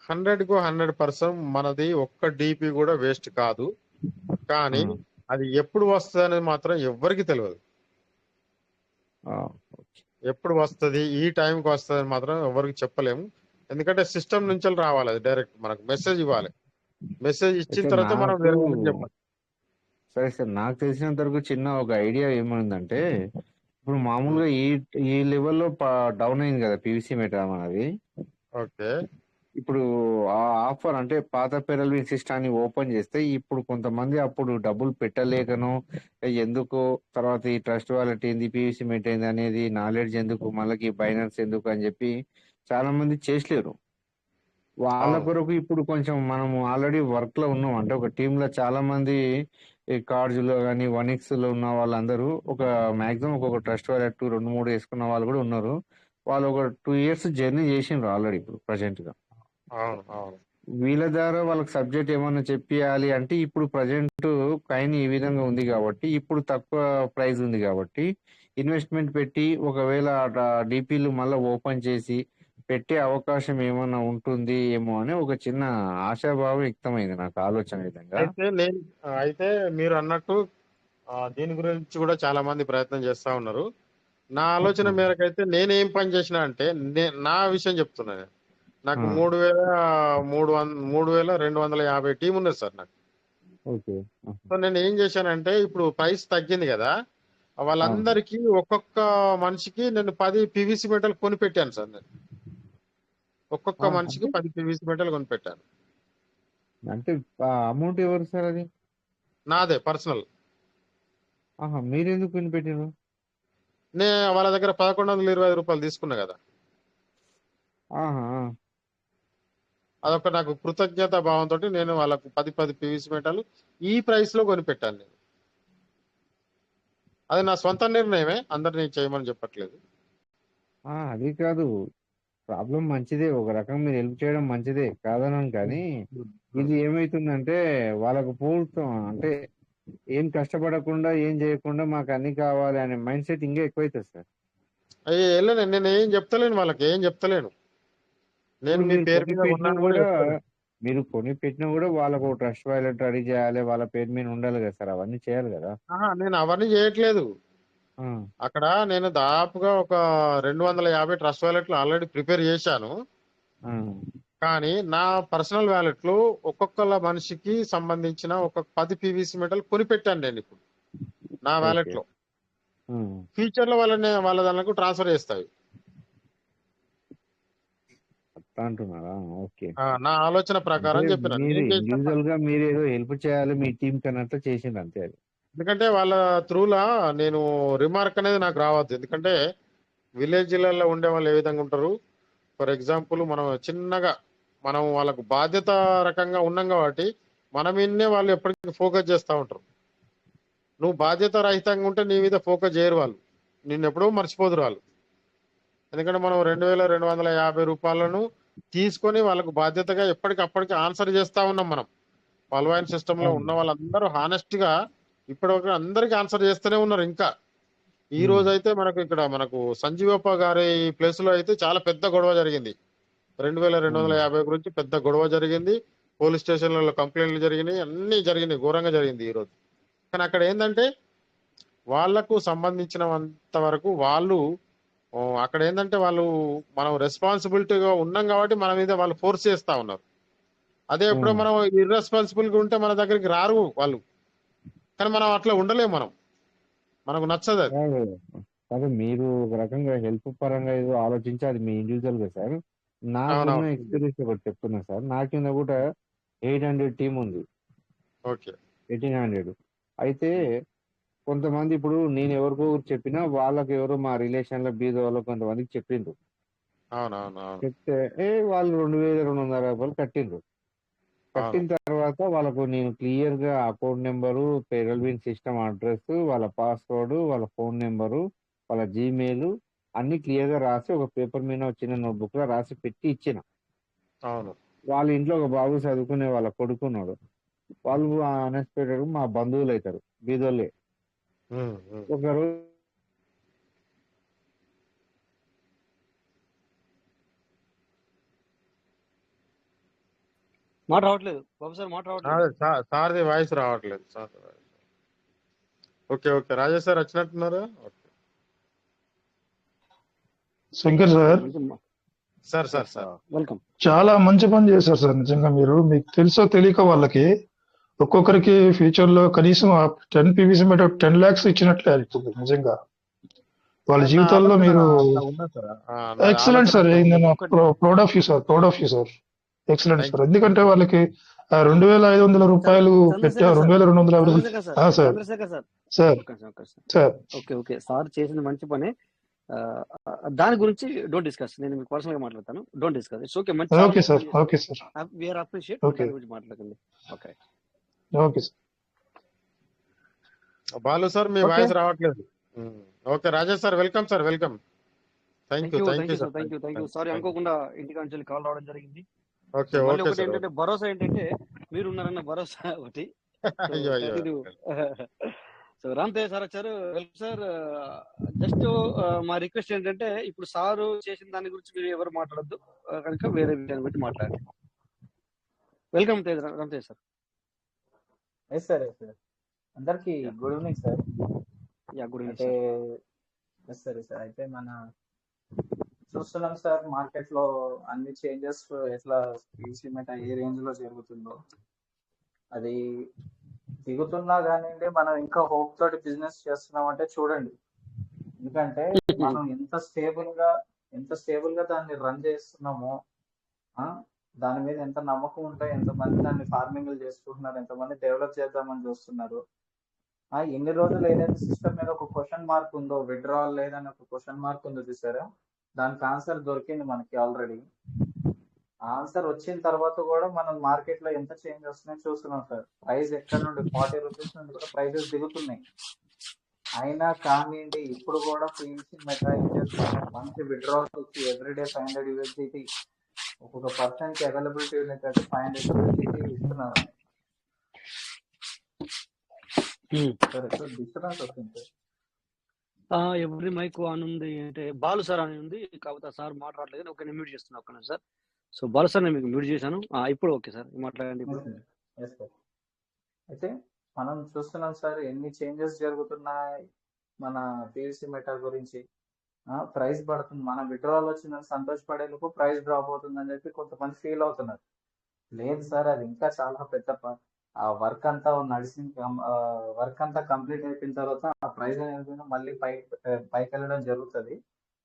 E: 100కు 100% మనది ఒక్క డీపీ కూడా వేస్ట్ కాదు. కానీ అది ఎప్పుడు వస్తుంది అనేది మాత్రం ఎవ్వరికి తెలియదు. ఎప్పుడు వస్తుంది, ఈ టైంకి వస్తుంది అని మాత్రం ఎవరికి చెప్పలేము. ఎందుకంటే సిస్టమ్ నుంచి రావాలి, అది డైరెక్ట్ మనకు మెసేజ్ ఇవ్వాలి. మెసేజ్ ఇచ్చిన తర్వాత మనం వేరే వాళ్ళకి చెప్పాలి.
I: సరే సార్, నాకు తెలిసినంత వరకు చిన్న ఒక ఐడియా ఏమైందంటే, ఇప్పుడు మామూలుగా ఈ లెవెల్లో డౌన్ అయింది కదా పీవీసీ మెటా మనది.
E: ఓకే.
I: ఇప్పుడు ఆ ఆఫర్ అంటే పాత పెరల్విన్ సిస్టాన్ని ఓపెన్ చేస్తే ఇప్పుడు కొంతమంది అప్పుడు డబ్బులు పెట్టలేకను ఎందుకు, తర్వాత ఈ ట్రస్ట్ వాలెట్ ఏంది, పీవీసీ మెట్ ఏంది అనేది నాలెడ్జ్ ఎందుకు, మళ్ళీ బైనాన్స్ ఎందుకు అని చెప్పి చాలా మంది చేసలేరు. వాళ్ళ కొరకు ఇప్పుడు కొంచెం మనము ఆల్రెడీ వర్క్ లో ఉన్నాం, అంటే ఒక టీమ్ లో చాలా మంది కార్డ్స్ లో కానీ వనిక్స్ లో ఉన్న వాళ్ళందరూ ఒక మాక్సిమం ఒక ట్రస్ట్ వాలెట్ 2-3 వేసుకున్న వాళ్ళు కూడా ఉన్నారు. వాళ్ళు ఒక 2 years జర్నీ చేసిండ్రు ఆల్రెడీ ఇప్పుడు ప్రజెంట్ గా. వీళ్ళ ద్వారా వాళ్ళకి సబ్జెక్ట్ ఏమన్నా చెప్పియాలి అంటే ఇప్పుడు ప్రజెంట్ కాయిన్ ఈ విధంగా ఉంది కాబట్టి, ఇప్పుడు తక్కువ ప్రైస్ ఉంది కాబట్టి ఇన్వెస్ట్మెంట్ పెట్టి ఒకవేళ డిపిలు మళ్ళీ ఓపెన్ చేసి పెట్టే అవకాశం ఏమన్నా ఉంటుంది ఏమో అని ఒక చిన్న ఆశాభావం వ్యక్తమైంది నాకు ఆలోచన విధంగా.
E: అయితే మీరు అన్నట్టు దీని గురించి కూడా చాలా మంది ప్రయత్నం చేస్తా ఉన్నారు. నా ఆలోచన మేరకైతే నేనేం పని చేసిన అంటే నా విషయం చెప్తున్నాను. నాకు 3,250 టీం ఉన్నది సార్ నాకు. సో నేను ఏం చేశానంటే ఇప్పుడు ప్రైస్ తగ్గింది కదా, వాళ్ళందరికీ ఒక్కొక్క మనిషికి నేను 10 పీవీసీ మెటల్ కొని పెట్టాను సార్. నేను ఒక్కొక్క మనిషికి 10 పీవీసీ మెటల్ కొని పెట్టాను.
I: అంటే అమౌంట్ ఎవరు సార్ అది?
E: నాదే పర్సనల్.
I: మీరెందుకు కొని పెట్టారు?
E: నేను వాళ్ళ దగ్గర 1,125 రూపాయలు తీసుకున్నా కదా, అదొక నాకు కృతజ్ఞత భావంతో నేను వాళ్ళకు 10 పీవీసీ మెటల్ ఈ ప్రైస్ లో కొనిపెట్టాను. నేను అది నా సొంత నిర్ణయమే, అందరినీ చేయమని చెప్పట్లేదు.
I: అది కాదు ప్రాబ్లం, మంచిదే ఒక రకం మీరు హెల్ప్ చేయడం మంచిదే కాదనను, కానీ ఇది ఏమైతుందంటే వాళ్ళకు పూర్తం అంటే ఏం కష్టపడకుండా ఏం చేయకుండా మాకు అన్ని కావాలి అనే మైండ్ సెట్ ఇంకా ఎక్కువైతుంది సార్.
E: నేను ఏం చెప్తలేను, వాళ్ళకి ఏం చెప్తలేను. నేను మీ పేరు మీద
I: మీరు కొని పెట్టినా కూడా వాళ్ళకు ట్రస్ట్ వాలెట్ రెడీ చేయాలి, వాళ్ళ పేరు మీద ఉండాలి కదా సార్, అవన్నీ చేయాలి కదా.
E: నేను అవన్నీ చేయట్లేదు. అక్కడ నేను దాదాపుగా ఒక 250 ట్రస్ట్ వాలెట్లు ఆల్రెడీ ప్రిపేర్ చేశాను. కానీ నా పర్సనల్ వ్యాలెట్ లో ఒక్కొక్కళ్ళ మనిషికి సంబంధించిన ఒక 10 పీవీసీ మెటల్ కొనిపెట్టాను నేను ఇప్పుడు నా వ్యాలెట్ లో. ఫ్యూచర్ లో వాళ్ళ దానికి ట్రాన్స్ఫర్ చేస్తాయి
I: అంటున్నారా? ఓకే.
E: నా ఆలోచన ప్రకారం చెప్పిన
I: యూజువల్ గా మీరు ఏదో హెల్ప్ చేయాలి మీ టీం కన్నట్టు చేసింది అంతే. అది
E: ఎందుకంటే వాళ్ళ త్రూలా నేను రిమార్క్ అనేది నాకు రావద్దు. ఎందుకంటే విలేజ్లలో ఉండే వాళ్ళు ఏ విధంగా ఉంటారు, ఫర్ ఎగ్జాంపుల్ మనం చిన్నగా మనం వాళ్ళకు బాధ్యత రకంగా ఉన్నాం కాబట్టి మన మీదనే వాళ్ళు ఎప్పటికీ ఫోకస్ చేస్తూ ఉంటారు. నువ్వు బాధ్యత రహితంగా ఉంటే నీ మీద ఫోకస్ చేయరు వాళ్ళు, నిన్ను ఎప్పుడూ మర్చిపోదురు వాళ్ళు. ఎందుకంటే మనం 2250 రూపాయలను తీసుకొని వాళ్ళకు బాధ్యతగా ఎప్పటికప్పటికి ఆన్సర్ చేస్తా ఉన్నాం. మనం పల్వాయిన్ సిస్టమ్ లో ఉన్న వాళ్ళందరూ హానెస్ట్ గా ఇప్పటివరకు అందరికి ఆన్సర్ చేస్తూనే ఉన్నారు. ఇంకా ఈ రోజు అయితే మనకు ఇక్కడ మనకు సంజీవప్ప గారి ప్లేస్ లో అయితే చాలా పెద్ద గొడవ జరిగింది. 2250 గురించి పెద్ద గొడవ జరిగింది. పోలీస్ స్టేషన్లలో కంప్లైంట్లు జరిగినాయి, అన్ని జరిగినాయి, ఘోరంగా జరిగింది ఈ రోజు. కానీ అక్కడ ఏంటంటే వాళ్లకు సంబంధించినంత వరకు వాళ్ళు అక్కడ ఏంటంటే వాళ్ళు మనం రెస్పాన్సిబిలిటీగా ఉన్నాం కాబట్టి మన మీద వాళ్ళు ఫోర్స్ చేస్తా ఉన్నారు. అదే ఎప్పుడో మనం ఇర్రెస్పాన్సిబుల్ గా ఉంటే మన దగ్గరికి రారు వాళ్ళు. కానీ మనం అట్లా ఉండలేము, మనకు నచ్చదు అది.
I: అదే మీరు ఒక రకంగా హెల్ప్ పరంగా ఏదో ఆలోచించి అది మీ ఇండివిజువల్ గా సార్. నాకున్న ఎక్స్పీరియన్స్ ఒకటి చెప్తున్నా సార్. నా కింద కూడా 800 టీం ఉంది.
E: ఓకే,
I: 1800. అయితే కొంతమంది ఇప్పుడు నేను ఎవరికో చెప్పినా వాళ్ళకి ఎవరో మా రిలేషన్ లో బీద వాళ్ళు కొంతమందికి చెప్పిండ్రు. చెప్తే వాళ్ళు 2200 రూపాయలు కట్టిండ్రు. కట్టిన తర్వాత వాళ్ళకు నేను క్లియర్ గా అకౌంట్ నెంబరు, పెరల్విన్ సిస్టమ్ అడ్రస్, వాళ్ళ పాస్వర్డ్, వాళ్ళ ఫోన్ నెంబరు, వాళ్ళ జీమెయిల్ అన్ని క్లియర్ గా రాసి ఒక పేపర్ మీద చిన్న నోట్బుక్ లో రాసి పెట్టి ఇచ్చిన. వాళ్ళ ఇంట్లో ఒక బాబు చదువుకునే వాళ్ళ కొడుకున్నాడు. వాళ్ళు అన్ఎక్స్పెక్టెడ్ మా బంధువులు అవుతారు, బీదోళ్ళే. ఒకరోజు
A: మాట రావట్లేదు బాబు సార్, మాట రావట్లేదు.
E: సార్ది వాయిస్ రావట్లేదు sir. Okay okay, Rajesh sir వచ్చినట్టున్నారు.
G: Shankar sir,
E: sir sir sir
A: welcome.
G: చాలా మంచి పని చేశారు సార్. నిజంగా మీరు, మీకు తెలుసో తెలియక వాళ్ళకి ఒక్కొక్కరికి ఫ్యూచర్ లో కనీసం 10 పీవీసీ మీటర్ 10 lakhs ఇచ్చినట్లే అవుతుంది. నిజంగా వాళ్ళ జీవితాల్లో మీరు ఎక్సలెంట్ సార్. నేను proud of you sir, proud of you sir, excellent sir. ఎందుకంటే వాళ్ళకి 2500 రూపాయలు పెట్టా, 2250. Sir sir sir
A: okay okay sir చేసిన మంచి పని. దాని గురించి డోంట్ డిస్కస్, నేను మీకు పర్సనల్ గా మాట్లాడతాను. Don't discuss, it's okay. మంచి
G: okay sir, okay sir,
A: we are appreciate. దాని గురించి మాట్లాడకండి. Okay
G: okay sir.
E: Balu sir మీ వాయిస్ రావట్లేదు. Okay Rajesh sir, welcome sir, welcome. Thank you
A: thank you. Sorry, అనుకోకుండా ఇంటికి నుంచి కాల్ రావడం జరిగింది.
E: Okay okay sir.
A: ఏంటంటే భరోసా ఏంటంటే మీరు ఉన్నారన్న భరోసా ఒకటి. సో రామ్ తేజ్ సార్ వచ్చారు. Welcome sir. జస్ట్ మా రిక్వెస్ట్ ఏంటంటే ఇప్పుడు సారు చేసిన దాని గురించి మీరు ఎవరు మాట్లాడద్దు, కనుక వేరే విషయాన్ని బట్టి మాట్లాడండి. Welcome Tej, Ram Tej sir.
F: Yes sir, yes sir. అందరికి good evening sir.
A: Good evening
F: అంటే ఎస్ సార్, సార్ అయితే మన చూస్తున్నాం సార్ మార్కెట్ లో అన్ని చేంజెస్ ఎట్లా సిమెంట్ ఏ రేంజ్ లో జరుగుతుందో. అది దిగుతున్నా కానివ్వండి, మనం ఇంకా హోప్ తోటి బిజినెస్ చేస్తున్నాం అంటే చూడండి. ఎందుకంటే మనం ఎంత స్టేబుల్ గా దాన్ని రన్ చేస్తున్నామో, దాని మీద ఎంత నమ్మకం ఉంటే, ఎంతమంది దాన్ని ఫార్మింగ్ చేసుకుంటున్నారు, ఎంతమంది డెవలప్ చేద్దామని చూస్తున్నారు. ఎన్ని రోజులు ఏదైతే సిస్టమ్ మీద ఒక క్వశ్చన్ మార్క్ ఉందో, విత్డ్రావల్ లేదని ఒక క్వశ్చన్ మార్క్ ఉందో చూసారా, దానికి ఆన్సర్ దొరికింది మనకి ఆల్రెడీ. ఆన్సర్ వచ్చిన తర్వాత కూడా మనం మార్కెట్ లో ఎంత చేంజ్ వస్తున్నాయో చూస్తున్నాం సార్. ప్రైస్ ఎక్కడ నుండి 40 రూపీస్ నుండి కూడా ప్రైజెస్ దిగుతున్నాయి. అయినా కానివ్వండి, ఇప్పుడు కూడా పీవీసీ మెటీరియల్స్ మంచి విత్డ్రావల్స్ వచ్చి ఎవ్రీడే 500 USDT ఒక్కొక్క పర్సన్ కి అవైలబిలిటీ ఉన్నట్టు 500 USDT ఇస్తున్నారు. సరే సార్, డిస్టర్బెన్స్ వస్తుంది సార్.
A: ఎవరి మైక్ ఆన్ ఉంది అంటే బాలు సార్ అని ఉంది, కాకపోతే సార్ మాట్లాడలేదు. ఓకే, నేను మ్యూట్ చేస్తున్నా ఒక్క నిమిషం సార్. సో బాలు సార్ నేను మీకు మ్యూట్ చేశాను. ఇప్పుడు ఓకే సార్, మాట్లాడండి ఇప్పుడు.
F: అయితే మనం చూస్తున్నాం సార్ ఎన్ని చేంజెస్ జరుగుతున్నాయి మన పీవీసీ మెటల్ గురించి. ప్రైస్ పడుతుంది, మన విత్డ్రావల్ వచ్చిందని సంతోషపడేందుకు ప్రైస్ డ్రాప్ అవుతుందని చెప్పి కొంతమంది ఫీల్ అవుతున్నారు. లేదు సార్, అది ఇంకా చాలా పెద్ద ఆ వర్క్ అంతా వర్క్ అంతా కంప్లీట్ అయిపోయిన తర్వాత ఆ ప్రైస్ అనేది మళ్ళీ పైకి వెళ్ళడం జరుగుతుంది.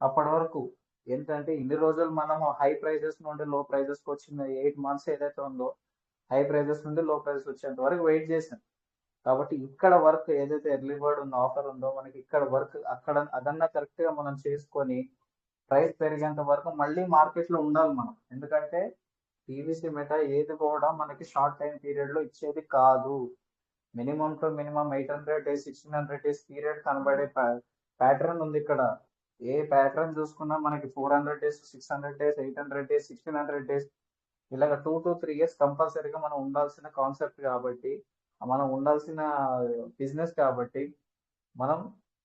F: అప్పటి వరకు ఏంటంటే ఇన్ని రోజులు మనము హై ప్రైజెస్ నుండి లో ప్రైజెస్ కి వచ్చిన 8 months ఏదైతే ఉందో, హై ప్రైజెస్ నుండి లో ప్రైజెస్ వచ్చేంత వరకు వెయిట్ చేసాం. కాబట్టి ఇక్కడ వర్క్ ఏదైతే ఎర్లీ బర్డ్ ఉందో, ఆఫర్ ఉందో, మనకి ఇక్కడ వర్క్ అక్కడ అదన్నా కరెక్ట్ గా మనం చేసుకొని ప్రైస్ పెరిగేంత వరకు మళ్ళీ మార్కెట్ లో ఉండాలి మనం. ఎందుకంటే పీవీసీ మెటా ఏది కూడా మనకి షార్ట్ టైం పీరియడ్ లో ఇచ్చేది కాదు. Minimum to minimum 800 days 1600 days period కనబడే ప్యాటర్న్ ఉంది ఇక్కడ. ఏ ప్యాటర్న్ చూసుకున్నా మనకి 400 డేస్, 600 డేస్, 800 డేస్, 1600 డేస్ ఇలాగ 2 to 3 years కంపల్సరీగా మనం ఉండాల్సిన కాన్సెప్ట్ కాబట్టి, మనం ఉండాల్సిన బిజినెస్ కాబట్టి మనం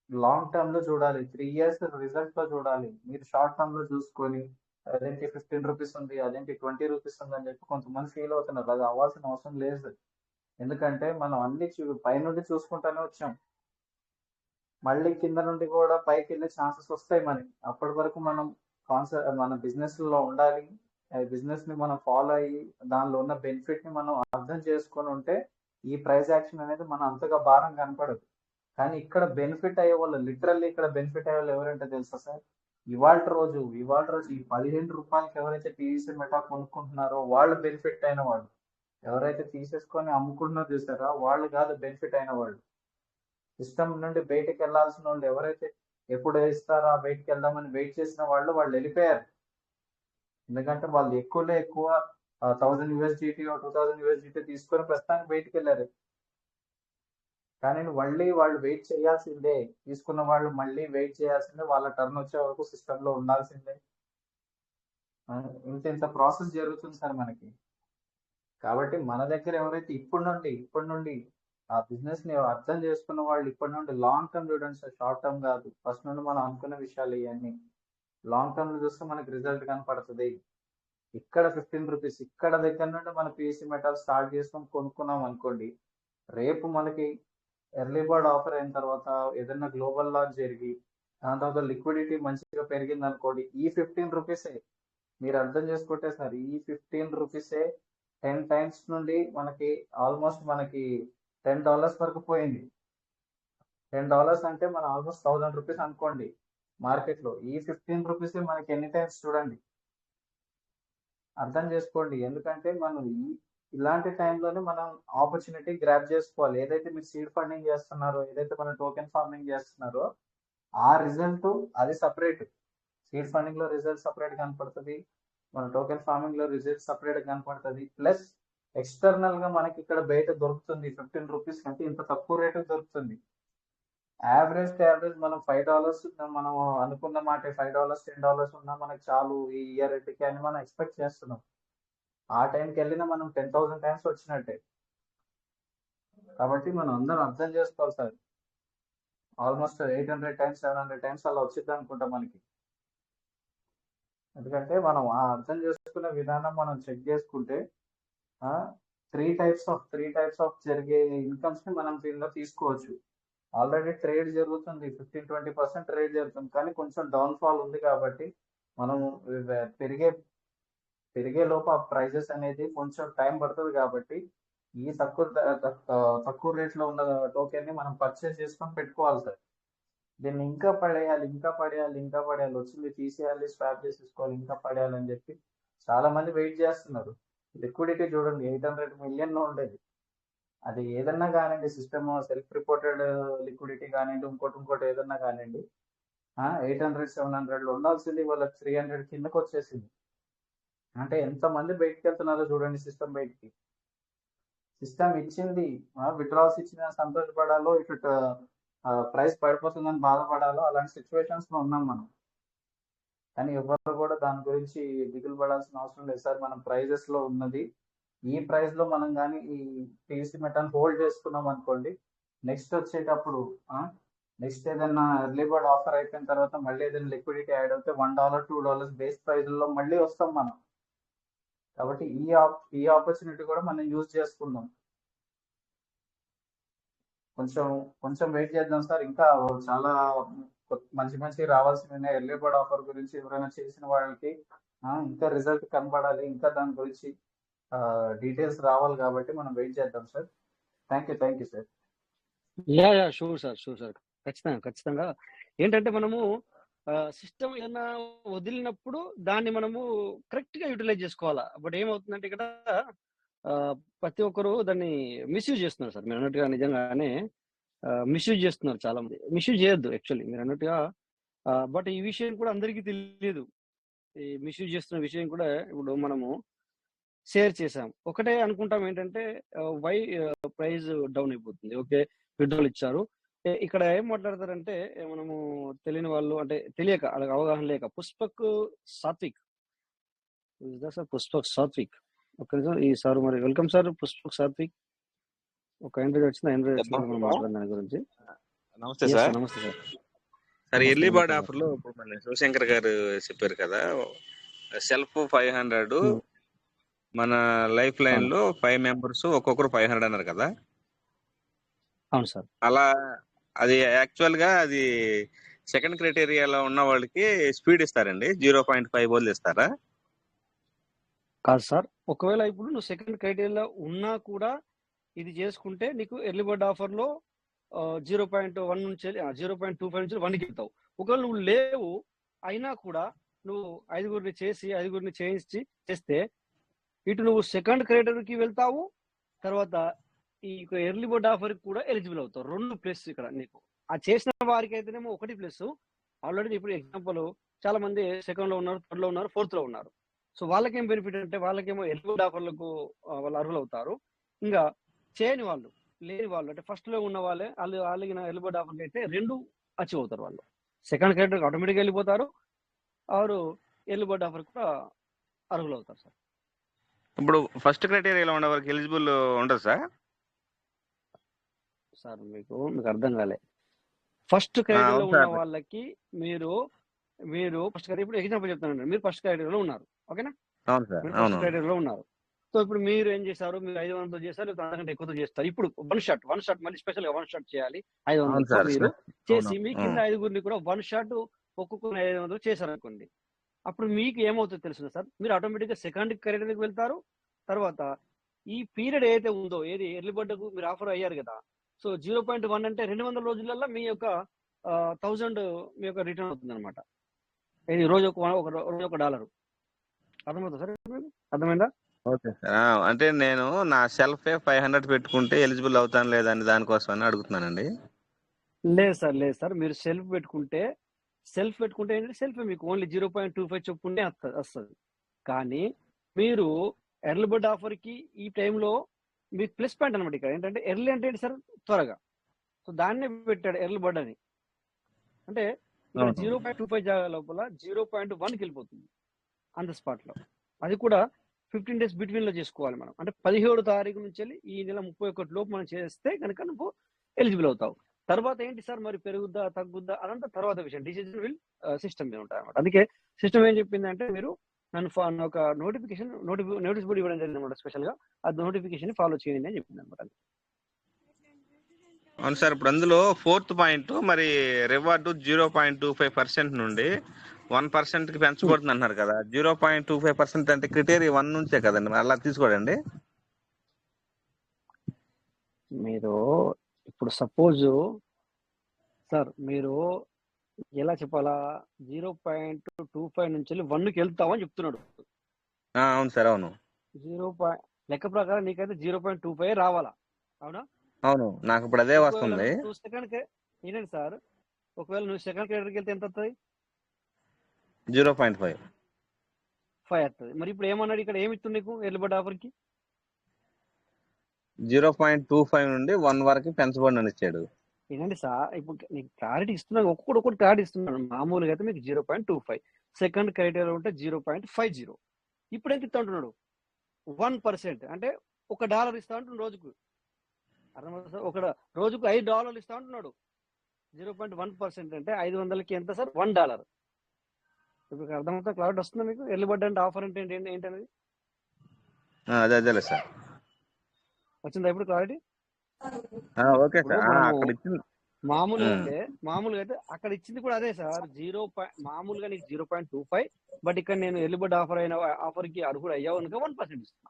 F: లాంగ్ టర్మ్ లో చూడాలి. 3 years రిజల్ట్ లో చూడాలి. మీరు షార్ట్ టర్మ్ లో చూసుకొని అదేంటి 15 రూపీస్ ఉంది, అదేంటి 20 రూపీస్ ఉంది అని చెప్పి కొంతమంది ఫీల్ అవుతున్నారు. అది అవ్వాల్సిన అవసరం లేదు. ఎందుకంటే మనం అన్ని పైనుండి చూసుకుంటానే వచ్చాం. మళ్ళీ కింద నుండి కూడా పైకి వెళ్ళే ఛాన్సెస్ వస్తాయి మనకి. అప్పటి వరకు మనం మన బిజినెస్ లో ఉండాలి. బిజినెస్ ని మనం ఫాలో అయ్యి దానిలో ఉన్న బెనిఫిట్ ని మనం అర్థం చేసుకొని ఉంటే ఈ ప్రైస్ యాక్షన్ అనేది మనం అంతగా భారం కనపడదు. కానీ ఇక్కడ బెనిఫిట్ అయ్యే వాళ్ళు, లిటరల్లీ ఇక్కడ బెనిఫిట్ అయ్యే వాళ్ళు ఎవరంటే తెలుసా సార్? ఇవాళ రోజు ఈ 15 రూపాయలకి ఎవరైతే పీవీసీ మెటా కొనుక్కుంటున్నారో వాళ్ళు బెనిఫిట్ అయిన వాళ్ళు. ఎవరైతే తీసేసుకొని అమ్ముకుంటున్నారో చూసారా, వాళ్ళు కాదు బెనిఫిట్ అయిన వాళ్ళు. సిస్టమ్ నుండి బయటకు వెళ్లాల్సిన వాళ్ళు ఎవరైతే ఎప్పుడు ఇస్తారా బయటకు వెళ్దామని వెయిట్ చేసిన వాళ్ళు వెళ్ళిపోయారు. ఎందుకంటే వాళ్ళు ఎక్కువ 1000 USDT 2000 USDT తీసుకొని ప్రస్తుతానికి బయటకు వెళ్ళారు. కానీ మళ్ళీ వాళ్ళు వెయిట్ చేయాల్సిందే. తీసుకున్న వాళ్ళు మళ్ళీ వెయిట్ చేయాల్సిందే. వాళ్ళ టర్న్ వచ్చే వరకు సిస్టమ్ లో ఉండాల్సిందే. ఇంత ప్రాసెస్ జరుగుతుంది సార్ మనకి. కాబట్టి మన దగ్గర ఎవరైతే ఇప్పటి నుండి ఆ బిజినెస్ ని అర్థం చేసుకున్న వాళ్ళు ఇప్పటి నుండి లాంగ్ టర్మ్ చూడండి సార్, షార్ట్ టర్మ్ కాదు. ఫస్ట్ నుండి మనం అనుకున్న విషయాలు ఇవన్నీ లాంగ్ టర్మ్ లో చూస్తే మనకి రిజల్ట్ కనపడుతుంది. ఇక్కడ 15 రూపీస్ ఇక్కడ దగ్గర నుండి మన పీసీ మెటల్ స్టార్ట్ చేసుకొని కొనుక్కున్నాం అనుకోండి, రేపు మనకి ఎర్లీ బర్డ్ ఆఫర్ అయిన తర్వాత ఏదైనా గ్లోబల్ లాంచ్ జరిగి దాని తర్వాత లిక్విడిటీ మంచిగా పెరిగింది అనుకోండి, ఈ 15 రూపీసే మీరు అర్థం చేసుకుంటే సార్, ఈ 15 రూపీసే 10 టైమ్స్ నుండి మనకి ఆల్మోస్ట్ మనకి $10 వరకు పోయింది. $10 అంటే మనం ఆల్మోస్ట్ 1000 రూపీస్ అనుకోండి మార్కెట్ లో. ఈ 15 రూపీసే మనకి ఎన్ని టైమ్స్ చూడండి, అర్థం చేసుకోండి. ఎందుకంటే మనం ఇలాంటి టైంలోనే మనం ఆపర్చునిటీ గ్రాప్ చేసుకోవాలి. ఏదైతే మీరు సీడ్ ఫండింగ్ చేస్తున్నారో, ఏదైతే మనం టోకెన్ ఫార్మింగ్ చేస్తున్నారో ఆ రిజల్ట్ అది సపరేట్. సీడ్ ఫండింగ్ లో రిజల్ట్ సపరేట్ కనపడుతుంది, మన టోకెన్ ఫార్మింగ్ లో రిజల్ట్ సపరేట్ కనపడుతుంది. ప్లస్ ఎక్స్టర్నల్ గా మనకి ఇక్కడ బయట దొరుకుతుంది 15 రూపీస్ కంటే ఇంత తక్కువ రేటు దొరుకుతుంది. యావరేజ్ మనం $5 మనం అనుకున్న మాట $5 $10 ఉన్నా మనకి చాలు ఈ ఇయర్ ఎండ్కి అని మనం ఎక్స్పెక్ట్ చేస్తున్నాం. ఆ టైంకి వెళ్ళినా మనం 10,000 టైమ్స్ వచ్చినట్టే. కాబట్టి మనం అందరం అర్థం చేసుకోవాలి సార్. ఆల్మోస్ట్ 800 టైమ్స్ 700 టైమ్స్ అలా వచ్చింది అనుకుంటాం మనకి. ఎందుకంటే మనం ఆ అర్థం చేసుకునే విధానం మనం చెక్ చేసుకుంటే 3 టైప్స్ ఆఫ్ జరిగే ఇన్కమ్స్ ని మనం దీనిలో తీసుకోవచ్చు. ఆల్రెడీ ట్రేడ్ జరుగుతుంది, 15-20% ట్రేడ్ జరుగుతుంది. కానీ కొంచెం డౌన్ ఫాల్ ఉంది కాబట్టి మనం పెరిగే లోపు ఆ ప్రైజెస్ అనేది కొంచెం టైం పడుతుంది. కాబట్టి ఈ తక్కువ రేట్లో ఉన్న టోకెన్ ని మనం పర్చేస్ చేసుకొని పెట్టుకోవాలి సార్. దీన్ని ఇంకా పడేయాలి వచ్చింది తీసేయాలి, స్వాప్ చేసేసుకోవాలి, ఇంకా పడేయాలి అని చెప్పి చాలా మంది వెయిట్ చేస్తున్నారు. లిక్విడిటీ చూడండి 800 million లో ఉండేది. అది ఏదన్నా కానివ్వండి, సిస్టమ్ సెల్ఫ్ రిపోర్టెడ్ లిక్విడిటీ కానివ్వండి, ఇంకోటి ఏదన్నా కానివ్వండి, 800-700 లో ఉండాల్సింది వాళ్ళకి 300 కిందకి వచ్చేసింది. అంటే ఎంతమంది బయటకు వెళ్తున్నారో చూడండి. సిస్టమ్ బయటికి సిస్టమ్ ఇచ్చింది, విత్డ్రాల్స్ ఇచ్చిన సంతోషపడాలో, ఇటు ప్రైస్ పడిపోతుందని బాధపడాలో, అలాంటి సిచ్యువేషన్స్ లో ఉన్నాం మనం. కానీ ఎవరు కూడా దాని గురించి దిగులు పడాల్సిన అవసరం లేదు సార్. మనం ప్రైజెస్ లో ఉన్నది ఈ ప్రైస్ లో మనం కానీ ఈ పీవీసీ మెటల్ హోల్డ్ చేసుకున్నాం అనుకోండి, నెక్స్ట్ వచ్చేటప్పుడు నెక్స్ట్ ఏదైనా ఎర్లీ బర్డ్ ఆఫర్ అయిపోయిన తర్వాత మళ్ళీ ఏదైనా లిక్విడిటీ యాడ్ అవుతే $1 $2 బేస్ ప్రైస్ లో మళ్ళీ వస్తాం మనం. కాబట్టి ఈ ఆపర్చునిటీ కూడా మనం యూజ్ చేసుకుందాం. కొంచెం వెయిట్ చేద్దాం సార్. ఇంకా చాలా మంచి రావాల్సిన ఎర్లీ బర్డ్ ఆఫర్ గురించి ఎవరైనా చేసిన వాళ్ళకి ఇంకా రిజల్ట్ కనబడాలి, ఇంకా దాని గురించి డీటెయిల్స్ రావాలి. కాబట్టి మనం వెయిట్ చేద్దాం sir. Thank you sir.
A: Yeah sure sir ఖచ్చితంగా. ఏంటంటే మనము సిస్టమ్ ఏదైనా వదిలినప్పుడు దాన్ని మనము కరెక్ట్ గా యూటిలైజ్ చేసుకోవాలా. బట్ ఏమవుతుందంటే ఇక్కడ ప్రతి ఒక్కరు దాన్ని మిస్యూజ్ చేస్తున్నారు సార్. మీరు అన్నట్టుగా నిజంగానే మిస్యూజ్ చేస్తున్నారు చాలా మంది. మిస్యూజ్ చేయొద్దు యాక్చువల్లీ మీరు అన్నట్టుగా. బట్ ఈ విషయం కూడా అందరికీ తెలియదు. ఈ మిస్యూజ్ చేస్తున్న విషయం కూడా ఇప్పుడు మనము షేర్ చేసాం. ఒకటే అనుకుంటాం ఏంటంటే వై ప్రైస్ డౌన్ అయిపోతుంది, ఓకే విత్డ్రాల్ ఇచ్చారు, ఇక్కడ ఏం మాట్లాడతారంటే మనము తెలియని వాళ్ళు అంటే తెలియక అలాగ అవగాహన లేక పుష్పక్ సాత్విక్ సార్ పుష్పక్ సాత్విక్ ఒక నిమిషం ఈ సార్ మరి వెల్కమ్ సార్ పుష్పక్ సాత్విక్ ఒక ఇంటర్వ్యూ వచ్చింది మనం మాట్లాడదాం దాని గురించి.
J: నమస్తే
A: Yes,
J: సార్.
A: sir. నమస్తే సార్.
J: సార్
A: నమస్తే,
J: ఎర్లీ బర్డ్
A: నమస్తే సార్.
J: ఆఫర్ లో ఇప్పుడు మన శివశంకర్ గారు చెప్పారు కదా, సెల్ఫ్ 500, మన లైఫ్ లైన్
A: అవును
J: లో 5 మెంబర్స్ ఒక్కొక్కరు 500 అన్నారు కదా.
A: అవును సార్.
J: అలా అది యాక్చువల్ గా అది సెకండ్ క్రైటీరియాలో ఉన్న వాళ్ళకి స్పీడ్ ఇస్తారండి, 0.5 బదులు ఇస్తారా?
A: కాదు సార్, ఒకవేళ ఇప్పుడు నువ్వు సెకండ్ క్రైటీరియాలో ఉన్నా కూడా ఇది చేసుకుంటే నీకు ఎర్లీ బర్డ్ ఆఫర్ లో 0.1 నుంచి 0.25 నుంచి 1కి వెళ్తావు. ఒకవేళ నువ్వు లేవు అయినా కూడా నువ్వు ఐదుగురిని చేస్తే ఇటు నువ్వు సెకండ్ క్రైటీరియాకి వెళ్తావు, తర్వాత ఈ ఎర్లీ బర్డ్ ఆఫర్ కూడా ఎలిజిబుల్ అవుతావు. 2 ప్లస్ ఇక్కడ నీకు ఆ చేసిన వారికి అయితేనేమో 1 ప్లస్. ఆల్రెడీ ఇప్పుడు ఎగ్జాంపుల్ చాలా మంది సెకండ్ లో ఉన్నారు, థర్డ్ లో ఉన్నారు, ఫోర్త్ లో ఉన్నారు. సో వాళ్ళకేం బెనిఫిట్ అంటే వాళ్ళకేమో ఎర్లీ బర్డ్ ఆఫర్లకు వాళ్ళు అర్హులు అవుతారు. ఇంకా చేయని వాళ్ళు లేని వాళ్ళు అంటే ఫస్ట్ లో ఉన్న వాళ్ళే వాళ్ళకి ఎర్లీ బర్డ్ ఆఫర్కి అయితే 2 అచీవ్ అవుతారు. వాళ్ళు సెకండ్ క్రైటీరియా ఆటోమేటిక్గా వెళ్ళిపోతారు, వారు ఎర్లీ బర్డ్ ఆఫర్ కూడా అర్హులు అవుతారు సార్.
J: ఇప్పుడు ఫస్ట్ క్రైటీరియాలో ఉన్న వాళ్ళకి ఎలిజిబుల్ ఉండదు సార్?
A: సార్ మీకు అర్థం కాలే. ఫస్ట్ క్రైటీరియాలో
J: అవును
A: ఉన్న
J: సార్.
A: వాళ్ళకి మీరు ఫస్ట్ క్రైటీరియా ఇప్పుడు ఎగ్జాంపుల్ చెప్తానండి. మీరు ఫస్ట్ క్రైటీరియాలో ఉన్నారు, ఓకేనా?
J: అవును సార్.
A: మీరు
J: అవును
A: ఫస్ట్ క్రైటీరియాలో ఉన్నారు. సో ఇప్పుడు మీరు ఏం చేశారు, మీరు 500 చేస్తారు, లేదా అంతకంటే ఎక్కువతో చేస్తారు. ఇప్పుడు వన్ షాట్ మళ్ళీ స్పెషల్ గా 1 షాట్ చేయాలి 500తో
J: అవును సార్.
A: మీరు చేసి
J: అవును.
A: మీ కింద 5గురిని కూడా 1 షాట్ ఒక్కొక్కరు 500 చేశారు అనుకోండి. అప్పుడు మీకు ఏమవుతుందో తెలుసు సార్, మీరు ఆటోమేటిక్ గా సెకండ్ క్రైటీరియాకి వెళ్తారు. తర్వాత ఈ పీరియడ్ ఏదైతే ఉందో ఏది ఎర్లీ బర్డ్కు మీరు ఆఫర్ అయ్యారు కదా, సో 0.1 అంటే 200 రోజులలో మీ యొక్క 1000 మీ యొక్క రిటర్న్ అవుతుంది అనమాట. ఇది రోజు ఒక $1. అర్థమవుతుంది సార్ మీకు? అర్థమైందా?
J: Okay sir. అంటే నేను నా సెల్ఫ్ 500 పెట్టుకుంటే ఎలిజిబుల్ అవుతాను లేదని దానికోసం అని అడుగుతున్నానండి.
A: లేదు సార్, మీరు సెల్ఫ్ పెట్టుకుంటే ఏంటంటే సెల్ఫ్ మీకు ఓన్లీ 0.25 చొప్పునే వస్తుంది. కానీ మీరు ఎర్లీ బర్డ్ ఆఫర్ కి ఈ టైంలో మీకు ప్లస్ పాయింట్ అనమాట. ఇక్కడ ఏంటంటే ఎర్లీ అంటే ఏంటి సార్, త్వరగా. సో దాన్నే పెట్టాడు ఎర్లీ బర్డ్ అని. అంటే ఇక్కడ 0.25 జాగా లోపల 0.1కి వెళ్ళిపోతుంది ఆన్ ద స్పాట్ లో. అది కూడా 15 డేస్ బిట్వీన్ లో చేసుకోవాలి మనం. అంటే 17 తారీఖు నుంచి వెళ్ళి ఈ నెల 31 లోపు మనం చేస్తే కనుక నువ్వు ఎలిజిబుల్ అవుతావు. తర్వాత ఏంటి సార్ మరి పెరుగుద్దా తగ్గుద్దా అదంతా తర్వాత విషయం. డిసిజన్ విల్ సిస్టమ్ మీద ఉంటాయి అన్నమాట. అందుకే సిస్టమ్ ఏం చెప్పింది అంటే మీరు నన్ను ఒక నోటీస్ బోర్డు ఇవ్వడం జరిగింది అనమాట స్పెషల్ గా. ఆ నోటిఫికేషన్ ఫాలో చేయండి అని చెప్పింది అనమాట.
J: అవును సార్. ఇప్పుడు అందులో 4th పాయింట్ మరి రివార్డు 0.25% నుండి 1% కి పెంచబడుతుంది అంటున్నారు కదా. 0.25% అంటే క్రైటీరియా 1 నుంచే కదండి, మరి అలా తీసుకోడండి.
A: మీరు ఇప్పుడు సపోజ్ సార్ మీరు ఎలా చెప్పాలా, 0.25 నుంచి 1కి వెళ్తామని చెప్తున్నాడు.
J: అవును సార్. అవును.
A: లెక్క ప్రకారం నీకైతే 0.25 రావాలా, అవునా?
J: అవును, నాకు ఇప్పుడు అదే
A: ఒకవేళ
J: వస్తుంది.
A: నువ్వు సెకండ్ ఏంటండి సార్, ఒకవేళ నువ్వు సెకండ్ క్రైటీరియాకి వెళ్తే ఎంత వస్తుంది?
J: 0.5
A: వస్తుంది. మరి ఇప్పుడు ఏమన్నాడు ఇక్కడ, ఏమి ఇస్తుంది నీకు ఎర్లీ బర్డ్ ఆఫర్ కి?
J: 0.25 నుండి 1 వరకు పెంచబడినని ఇచ్చాడు.
A: ఏంటండి సార్, ఇప్పుడు నీకు క్లారిటీ ఇస్తున్నాను, ఒక్కొక్కటి క్లారిటీ ఇస్తున్నాను. మామూలుగా అయితే మీకు 0.25, సెకండ్ క్రైటీరియా ఉంటే 0.50. ఇప్పుడు ఎంత ఇస్తా ఉంటున్నాడు? 1%. అంటే $1 ఇస్తా ఉంటున్నాడు రోజుకు. అర్థమవుతుంది సార్? రోజుకు $5 ఇస్తా ఉంటున్నాడు. 0.1% అంటే 500కి ఎంత సార్? $1. ఇప్పుడు అర్థమవుతా, క్లారిటీ వస్తుందా మీకు? ఎర్లీ బర్డ్ అంటే ఆఫర్ అంటే ఏంటనేది
J: అదేలే సార్.
A: వచ్చిందా ఇప్పుడు క్లారిటీ?
J: Okay sir. అక్కడ ఇచ్చింది
A: మామూలుగా అయితే అక్కడ ఇచ్చింది కూడా అదే సార్. మామూలుగా నీకు 0.25, బట్ ఇక్కడ నేను ఎర్లీ బర్డ్ ఆఫర్ కి అర్హుడు అయ్యావు కనుక 1% ఇస్తున్నా.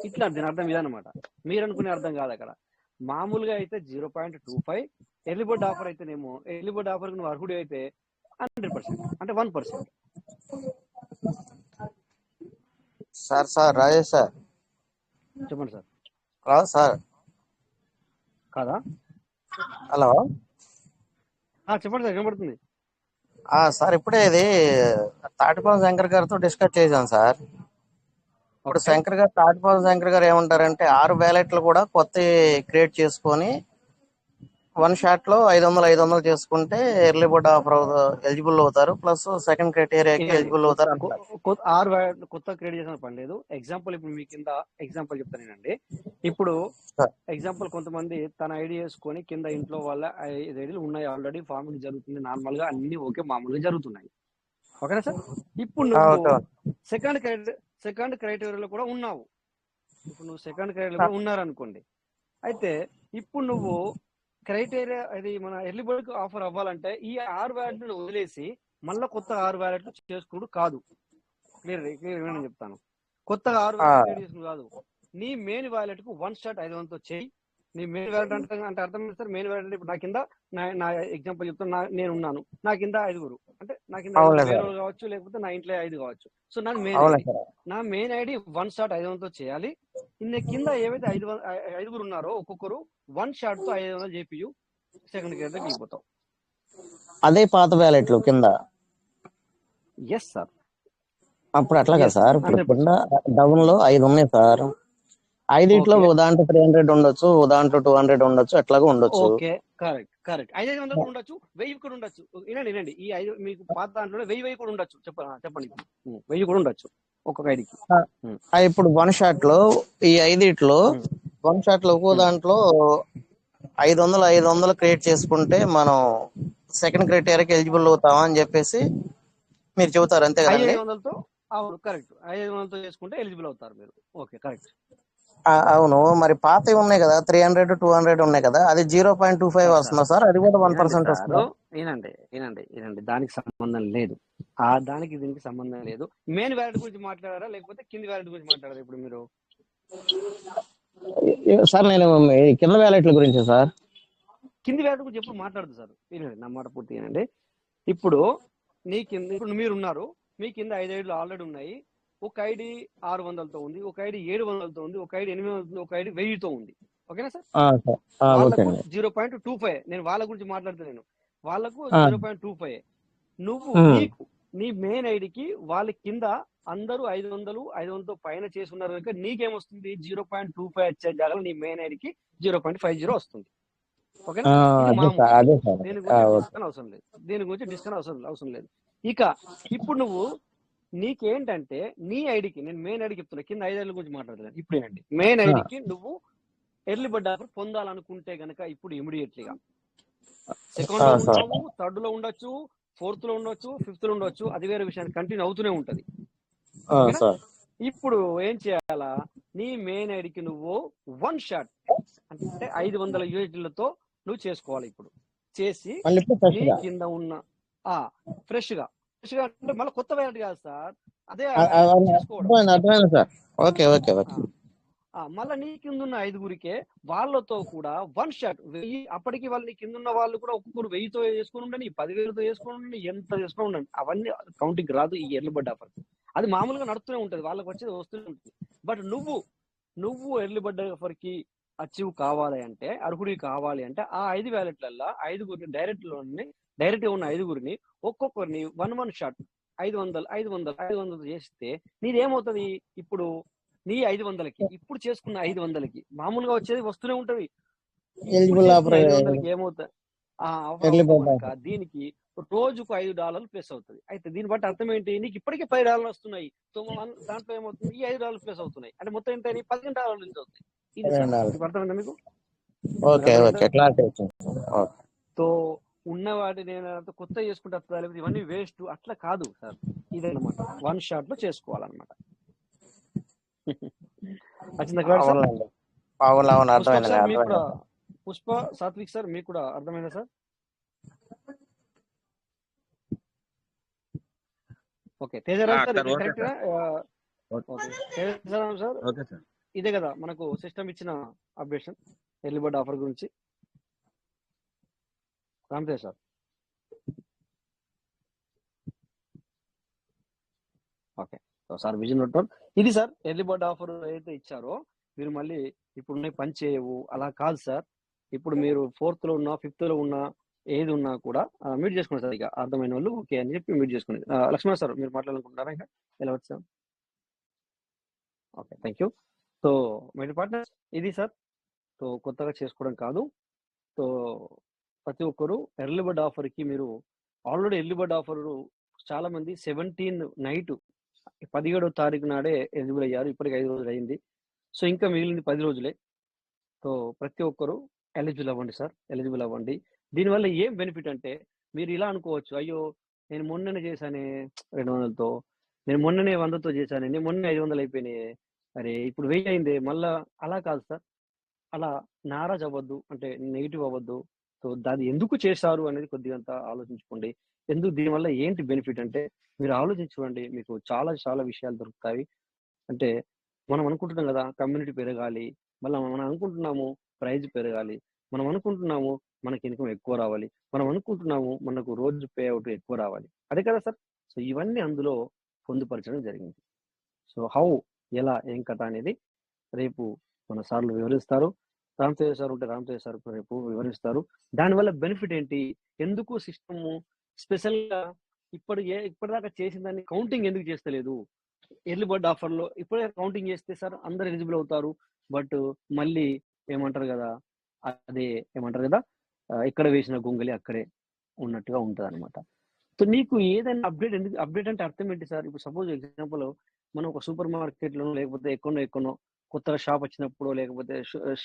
A: ఇట్లా దీని అర్థం ఇదనమాట. మీరు అనుకునే అర్థం కాదు అక్కడ. మామూలుగా అయితే 0.25, ఎర్లీ బర్డ్ ఆఫర్ అయితేనేమో ఎర్లీ బర్డ్ ఆఫర్ కి నువ్వు అర్హుడు అయితే 100%, అంటే 1%.
H: సార్ రాజేష్ సార్,
A: చెప్పండి సార్.
H: రావు సార్.
A: కాదా?
H: హలో,
A: చెప్పండి సార్, వినబడుతుంది.
H: సార్ ఇప్పుడే ఇది తాటిపాలెం శంకర్ గారితో డిస్కస్ చేశాను సార్. ఇప్పుడు తాటిపాలెం శంకర్ గారు ఏమంటారంటే 6 బ్యాలెట్లు కూడా కొత్త క్రియేట్ చేసుకొని వన్ షాట్ లో 500 చేసుకుంటే ఎర్లీ బర్డ్ ఆఫర్ ఎలిజిబుల్ అవుతారు, ప్లస్ సెకండ్ క్రైటీరియాకి
A: ఏనండి
H: ఎలిజిబుల్ అవుతారు అంటారు.
A: కొత్త క్రియేట్ చేసిన పని లేదు. ఎగ్జాంపుల్ ఇప్పుడు మీ కింద ఎగ్జాంపుల్ చెప్తానేనండి. ఇప్పుడు
H: సార్.
A: ఎగ్జాంపుల్ కొంతమంది తన ఐడి వేసుకొని కింద ఇంట్లో వాళ్ళ 5 ఐడీలు ఉన్నాయి, ఆల్రెడీ ఫార్మింగ్ జరుగుతుంది, నార్మల్ గా అన్ని ఓకే మామూలుగా జరుగుతున్నాయి. ఓకేనా సార్? ఇప్పుడు నువ్వు
H: ఓకే.
A: సెకండ్ క్రైటీరియాలో కూడా ఉన్నావు. ఇప్పుడు నువ్వు సెకండ్ క్రైటీరియాలో కూడా ఉన్నారనుకోండి. అయితే ఇప్పుడు నువ్వు క్రైటీరియా అది మన ఎర్లీ బర్డ్ ఆఫర్ అవ్వాలంటే ఈ 6 వ్యాలెట్లు వదిలేసి మళ్ళీ కొత్త 6 వ్యాలెట్లు చేసుకుడు కాదు. క్లియర్ నేను చెప్తాను. కొత్తగా 6 వ్యాలెట్ క్రియేట్ చేసుకుని కాదు, నీ మెయిన్ వ్యాలెట్ కు 1 షాట్ 500తో చేయి. నీ మెయిన్ వ్యాలెట్ అంటే అర్థం సార్. మెయిన్ వ్యాలెట్ ఇప్పుడు నా కింద నా ఎగ్జాంపుల్ చెప్తాను, నేను ఉన్నాను, నా కింద 5 అంటే నా కింద వేరే కావచ్చు, లేకపోతే నా ఇంట్లో 5 కావచ్చు. సో నాకు మెయిన్ ఐడి, నా మెయిన్ ఐడి 1 షాట్ 500తో చేయాలి. ఇన్ని కింద ఏవైతే 5 ఉన్నారో ఒక్కొక్కరు 1 షాట్ తో 500 చేపియు, సెకండ్ క్రియేటర్ వెళ్ళిపోతావు.
H: అదే పాత వ్యాలెట్లు కింద.
A: Yes sir.
H: అప్పుడు అట్లా కదా సార్, ఇప్పుడు
A: 100%.
H: కింద డౌన్ లో 5 ఉన్నాయి సార్. 5 ఓ దాంట్లో 300 ఉండొచ్చు, ఓ దాంట్లో 200 ఉండొచ్చు, అట్లాగా ఉండొచ్చు.
A: ఓకే, కరెక్ట్ 500 కూడా ఉండొచ్చు, 1000 కూడా ఉండొచ్చు. వినండి, ఈ 5 మీకు పాత దాంట్లో 1000 కూడా ఉండొచ్చు. చెప్పండి 1000 కూడా ఉండొచ్చు ఒక్కొక్క ఐడికి.
H: ఇప్పుడు 1 షాట్ లో ఈ 5 1 షాట్ లో ఒక్కో దాంట్లో 500 క్రియేట్ చేసుకుంటే మనం సెకండ్ క్రైటీరియాకి ఎలిజిబుల్ అవుతామా అని చెప్పేసి మీరు చెబుతారు, అంతే కదండి?
A: 500తో అవును, కరెక్ట్. 500తో చేసుకుంటే ఎలిజిబుల్ అవుతారు మీరు. Okay, correct.
H: అవును. మరి పాతవి ఉన్నాయి కదా, 300 200 ఉన్నాయి కదా, అది 0.25 వస్తుందా సార్? అది కూడా 1% వస్తుందా?
A: వినండి, దానికి సంబంధం లేదు. దానికి దీనికి సంబంధం లేదు. మెయిన్ వ్యాలెట్ గురించి మాట్లాడారా లేకపోతే కింది వ్యాలెట్ గురించి మాట్లాడారా ఇప్పుడు మీరు?
H: సార్ నేను కింద వ్యాలెట్ల గురించి సార్.
A: కింది వ్యాలెట్ గురించి ఎప్పుడు మాట్లాడదు సార్. వినండి, నా మాట పూర్తి వినండి. ఇప్పుడు మీరు ఉన్నారు, మీ కింద 5 ఐడీలు ఆల్రెడీ ఉన్నాయి. ఒక ఐడి 600తో ఉంది, ఒక ఐడి 700తో ఉంది, ఒక ఐడి 800, ఒక ఐడి 1000తో ఉంది. ఓకేనా సార్? వాళ్ళకు 0.25. నేను వాళ్ళ గురించి మాట్లాడుతున్నాను. వాళ్ళకు 0.25. నువ్వు నీ మెయిన్ ఐడికి వాళ్ళ కింద అందరూ 500తో పైన చేసుకున్నారు కనుక నీకేమొస్తుంది? 0.25 వచ్చే జాగాలో నీ మెయిన్ ఐడికి 0.50 వస్తుంది. ఓకేనా? దీని గురించి డిస్కషన్ అవసరం లేదు. ఇక ఇప్పుడు నువ్వు నీకేంటంటే నీ ఐడికి, నేను మెయిన్ ఐడికి చెప్తున్నా, కింద 5 ఐడీల గురించి మాట్లాడుతున్నాను. ఇప్పుడు ఏంటండి, మెయిన్ ఐడికి నువ్వు ఎర్లీ బర్డ్ ఆఫర్ పొందాలనుకుంటే గనక ఇప్పుడు ఇమీడియట్లీగా సెకండ్ లో ఉండవు, థర్డ్ లో ఉండొచ్చు, 4th లో ఉండొచ్చు, 5th లో ఉండొచ్చు, అది వేరే విషయాన్ని కంటిన్యూ అవుతూనే ఉంటది. ఇప్పుడు ఏం చేయాలా? నీ మెయిన్ ఐడికి నువ్వు 1 షాట్ అంటే 500 USDలతో నువ్వు చేసుకోవాలి. ఇప్పుడు చేసి నీ కింద ఉన్న ఫ్రెష్ గా అంటే మళ్ళీ కొత్త వ్యాలెట్ కాదు సార్, అదే
H: అర్థమైంది సార్. ఓకే.
A: మళ్ళీ నీ కింద ఉన్న 5గురికే వాళ్ళతో కూడా 1 షాట్ 1000. అప్పటికి వాళ్ళు నీ కింద ఉన్న వాళ్ళు కూడా ఒక్కొక్కరు 1000తో చేసుకుని ఉండండి, 10,000తో చేసుకుని ఉండండి, ఎంత చేసుకుని ఉండండి, అవన్నీ కౌంటింగ్ రాదు ఈ ఎర్లీ బర్డ్ ఆఫర్. అది మామూలుగా నడుస్తూనే ఉంటది, వాళ్ళకి వచ్చేది వస్తూనే ఉంటుంది. బట్ నువ్వు ఎర్లీ బర్డ్ ఆఫర్ కి అచీవ్ కావాలి అంటే, అర్హుడికి కావాలి అంటే, ఆ 5 వ్యాలెట్లల్లో 5గురిని డైరెక్ట్ గా ఉన్న 5గురిని ఒక్కొక్కరిని 1 షాట్ 500 చేస్తే నీదేమవుతుంది? ఇప్పుడు నీ 500కి ఇప్పుడు చేసుకున్న 500కి మామూలుగా వచ్చేది వస్తూనే ఉంటది. 500కి ఏమవుతుంది? దీనికి రోజుకు $5 ప్లస్ అవుతుంది. అయితే దీన్ని బట్టి అర్థం ఏంటి? నీకు ఇప్పటికే $5 వస్తున్నాయి. సో దాంట్లో ఏమవుతుంది? ఈ $5 ప్లస్ అవుతున్నాయి. అంటే మొత్తం ఎంత? $15 నుంచి అవుతాయి. ఇది అర్థమైందా మీకు? సో ఉన్న వాటిని కొత్త చేసుకుంటే లేకపోతే ఇవన్నీ వేస్ట్ అట్లా కాదు సార్. ఇదన్నమాట, 1 షాట్ లో చేసుకోవాలన్నమాట. పుష్ప, సాత్విక్ సార్, మీకు కూడా అర్థమైందా సార్? ఓకే, తేజరాజ్ సార్ కరెక్టా? సార్ ఇదే కదా మనకు సిస్టమ్ ఇచ్చిన అప్డేషన్ ఎర్లీ బర్డ్ ఆఫర్ గురించి. Ramtej sir. Okay sir, vision network ఇది సార్. ఎర్లీ బర్డ్ ఆఫర్ ఏదైతే ఇచ్చారో మీరు మళ్ళీ ఇప్పుడు పని చేయవు అలా కాదు సార్. ఇప్పుడు మీరు 4th లో ఉన్నా, 5th లో ఉన్నా, ఏది ఉన్నా కూడా మ్యూట్ చేసుకోండి సార్. ఇక అర్థమైన వాళ్ళు ఓకే అని చెప్పి మ్యూట్ చేసుకోండి. లక్ష్మణ్ సార్, మీరు మాట్లాడాలనుకుంటున్నారా? ఇంకా ఎలా వచ్చాం? Okay, thank you. So my partner ఇది సార్. సో కొత్తగా చేసుకోవడం కాదు. సో ప్రతి ఒక్కరు ఎర్లీ బర్డ్ ఆఫర్ కి మీరు ఆల్రెడీ ఎర్లీ బర్డ్ ఆఫర్ చాలా మంది 17 నైట్ 17వ తారీఖు నాడే ఎలిజిబుల్ అయ్యారు. ఇప్పటికి 5 రోజులు అయింది. సో ఇంకా మిగిలింది 10 రోజులే. సో ప్రతి ఒక్కరు ఎలిజిబుల్ అవ్వండి సార్, ఎలిజిబుల్ అవ్వండి. దీనివల్ల ఏం బెనిఫిట్ అంటే మీరు ఇలా అనుకోవచ్చు, అయ్యో నేను మొన్ననే చేశానే 200తో, నేను మొన్ననే 100తో చేశాను, నేను మొన్న 500 అయిపోయినాయి, అరే ఇప్పుడు 1000 అయింది మళ్ళా. అలా కాదు సార్, అలా నారాజ్ అవ్వద్దు, అంటే నెగిటివ్ అవ్వద్దు. సో దాన్ని ఎందుకు చేశారు అనేది కొద్దిగా ఆలోచించుకోండి. ఎందుకు దీనివల్ల ఏంటి బెనిఫిట్ అంటే మీరు ఆలోచించుకోండి, మీకు చాలా చాలా విషయాలు దొరుకుతాయి. అంటే మనం అనుకుంటున్నాం కదా కమ్యూనిటీ పెరగాలి, మళ్ళీ మనం అనుకుంటున్నాము ప్రైజ్ పెరగాలి, మనం అనుకుంటున్నాము మనకి ఇన్కమ్ ఎక్కువ రావాలి, మనం అనుకుంటున్నాము మనకు రోజు పే అవుట్ ఎక్కువ రావాలి, అదే కదా సార్. సో ఇవన్నీ అందులో పొందుపరచడం జరిగింది. సో హౌ, ఎలా, ఏం కథ అనేది రేపు మన సార్లు వివరిస్తారు. రామతేజ సార్ ఉంటే రామతేజ సార్ రేపు వివరిస్తారు. దానివల్ల బెనిఫిట్ ఏంటి, ఎందుకు సిస్టమ్ స్పెషల్ గా ఇప్పటిదాకా చేసిన దాన్ని కౌంటింగ్ ఎందుకు చేస్తలేదు. ఎర్లీ బర్డ్ ఆఫర్ లో ఇప్పుడే కౌంటింగ్ చేస్తే సార్ అందరు ఎలిజిబుల్ అవుతారు, బట్ మళ్ళీ ఏమంటారు కదా, అదే ఏమంటారు కదా, ఎక్కడ వేసిన గొంగలి అక్కడే ఉన్నట్టుగా ఉంటది అనమాట. సో నీకు ఏదైనా అప్డేట్ ఎందుకు, అప్డేట్ అంటే అర్థం ఏంటి సార్. ఇప్పుడు సపోజ్ ఎగ్జాంపుల్ మనం ఒక సూపర్ మార్కెట్ లో లేకపోతే ఎక్కడో కొత్తగా షాప్ వచ్చినప్పుడు, లేకపోతే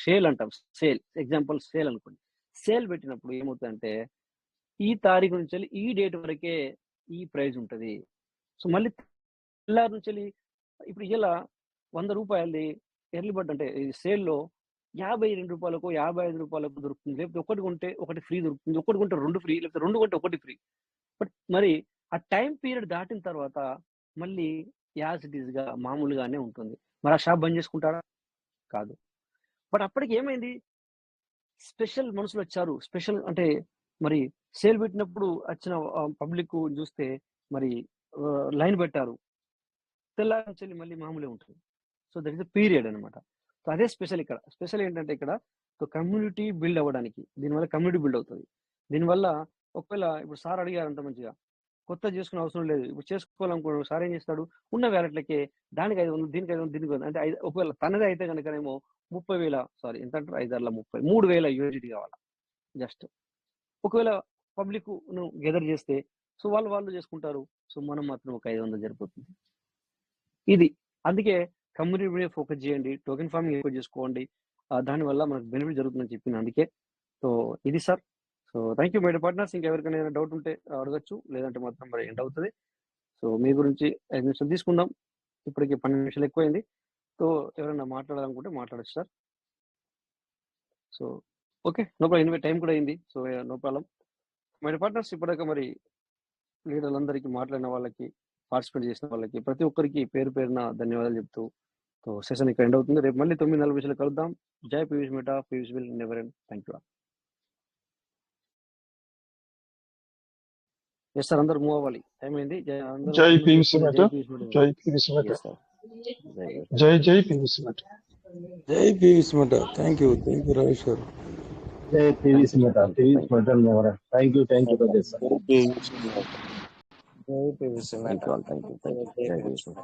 A: సేల్ అంటాం, సేల్ ఎగ్జాంపుల్ సేల్ అనుకోండి. సేల్ పెట్టినప్పుడు ఏమవుతుందంటే ఈ తారీఖు నుంచి ఈ డేట్ వరకే ఈ ప్రైస్ ఉంటది. సో మళ్ళీ తెల్లారి నుంచి ఇప్పుడు ఇలా 100 రూపాయలది ఎర్లీ బర్డ్ అంటే ఈ సేల్లో 52 రూపాయలకు 55 రూపాయలకు దొరుకుతుంది. లేకపోతే ఒకటి కొంటే ఒకటి ఫ్రీ దొరుకుతుంది, ఒకటి కొంటే 2 ఫ్రీ, లేకపోతే 2 కొంటే ఒకటి ఫ్రీ. బట్ మరి ఆ టైం పీరియడ్ దాటిన తర్వాత మళ్ళీ యాజ్ ఇట్ ఈస్ గా మామూలుగానే ఉంటుంది. మరి ఆ షాప్ బంద్ చేసుకుంటారా? కాదు. బట్ అప్పటికి ఏమైంది, స్పెషల్ మనుషులు వచ్చారు. స్పెషల్ అంటే మరి సేల్ పెట్టినప్పుడు వచ్చిన పబ్లిక్ చూస్తే మరి లైన్ పెట్టారు, తెల్లారి నుంచి మళ్ళీ మామూలే ఉంటుంది. So that is the period అనమాట. సో అదే స్పెషల్ ఇక్కడ. స్పెషల్ ఏంటంటే ఇక్కడ కమ్యూనిటీ బిల్డ్ అవ్వడానికి, దీనివల్ల కమ్యూనిటీ బిల్డ్ అవుతుంది. దీనివల్ల ఒకవేళ ఇప్పుడు సార్ అడిగారంట మంచిగా, కొత్త చేసుకునే అవసరం లేదు, ఇప్పుడు చేసుకోవాలనుకున్నాడు సార్ ఏం చేస్తాడు, ఉన్న వ్యాలెట్లకే దానికి 500, దీనికి 500, దీనికి 500 అంటే ఒకవేళ తనదే అయితే కనుకనేమో 30,000 సారీ ఎంత అంటారు 5 3,000 యూనిట్ కావాలా జస్ట్. ఒకవేళ పబ్లిక్ ను గెదర్ చేస్తే సో వాళ్ళు చేసుకుంటారు. సో మనం మాత్రం ఒక 500 సరిపోతుంది. ఇది అందుకే కమ్యూనిటీ మీద ఫోకస్ చేయండి, టోకెన్ ఫార్మింగ్ ఎక్కువ చేసుకోండి, దానివల్ల మనకు బెనిఫిట్ జరుగుతుందని చెప్పింది అందుకే. సో ఇది sir. So thank you my partners. ఇంకా ఎవరికైనా ఏదైనా డౌట్ ఉంటే అడగచ్చు, లేదంటే మాత్రం మరి ఎండ్ అవుతుంది. సో మీ గురించి 5 నిమిషాలు తీసుకుందాం, ఇప్పటికి 12 నిమిషాలు ఎక్కువైంది. సో ఎవరైనా మాట్లాడాలనుకుంటే మాట్లాడచ్చు సార్. So okay, no problem. Anyway time కూడా అయింది, so no problem. My partners ఇప్పటిదాకా మరి లీడర్లందరికీ, మాట్లాడిన వాళ్ళకి, పార్టిసిపేట్ చేసిన వాళ్ళకి ప్రతి ఒక్కరికి పేరు పేరున ధన్యవాదాలు చెప్తూ సో సెషన్ ఇక్కడ ఎండ్ అవుతుంది. రేపు మళ్ళీ 9:40 కలుద్దాం. జై Piyush Mehta, Piyush will never end. Thank you. Yes sir, అందరూ మూవ్ అవ్వాలి, టైం అయింది.
G: జై పీయూష్ మెటా, జై పీయూష్ మెటా, జై పీయూష్ మెటా,
K: జై Piyush meta. Thank you Ramesh గారు.
L: జై Piyush Mehta, Piyush meta never end. Thank you
H: జై పీయూష్ మెటా.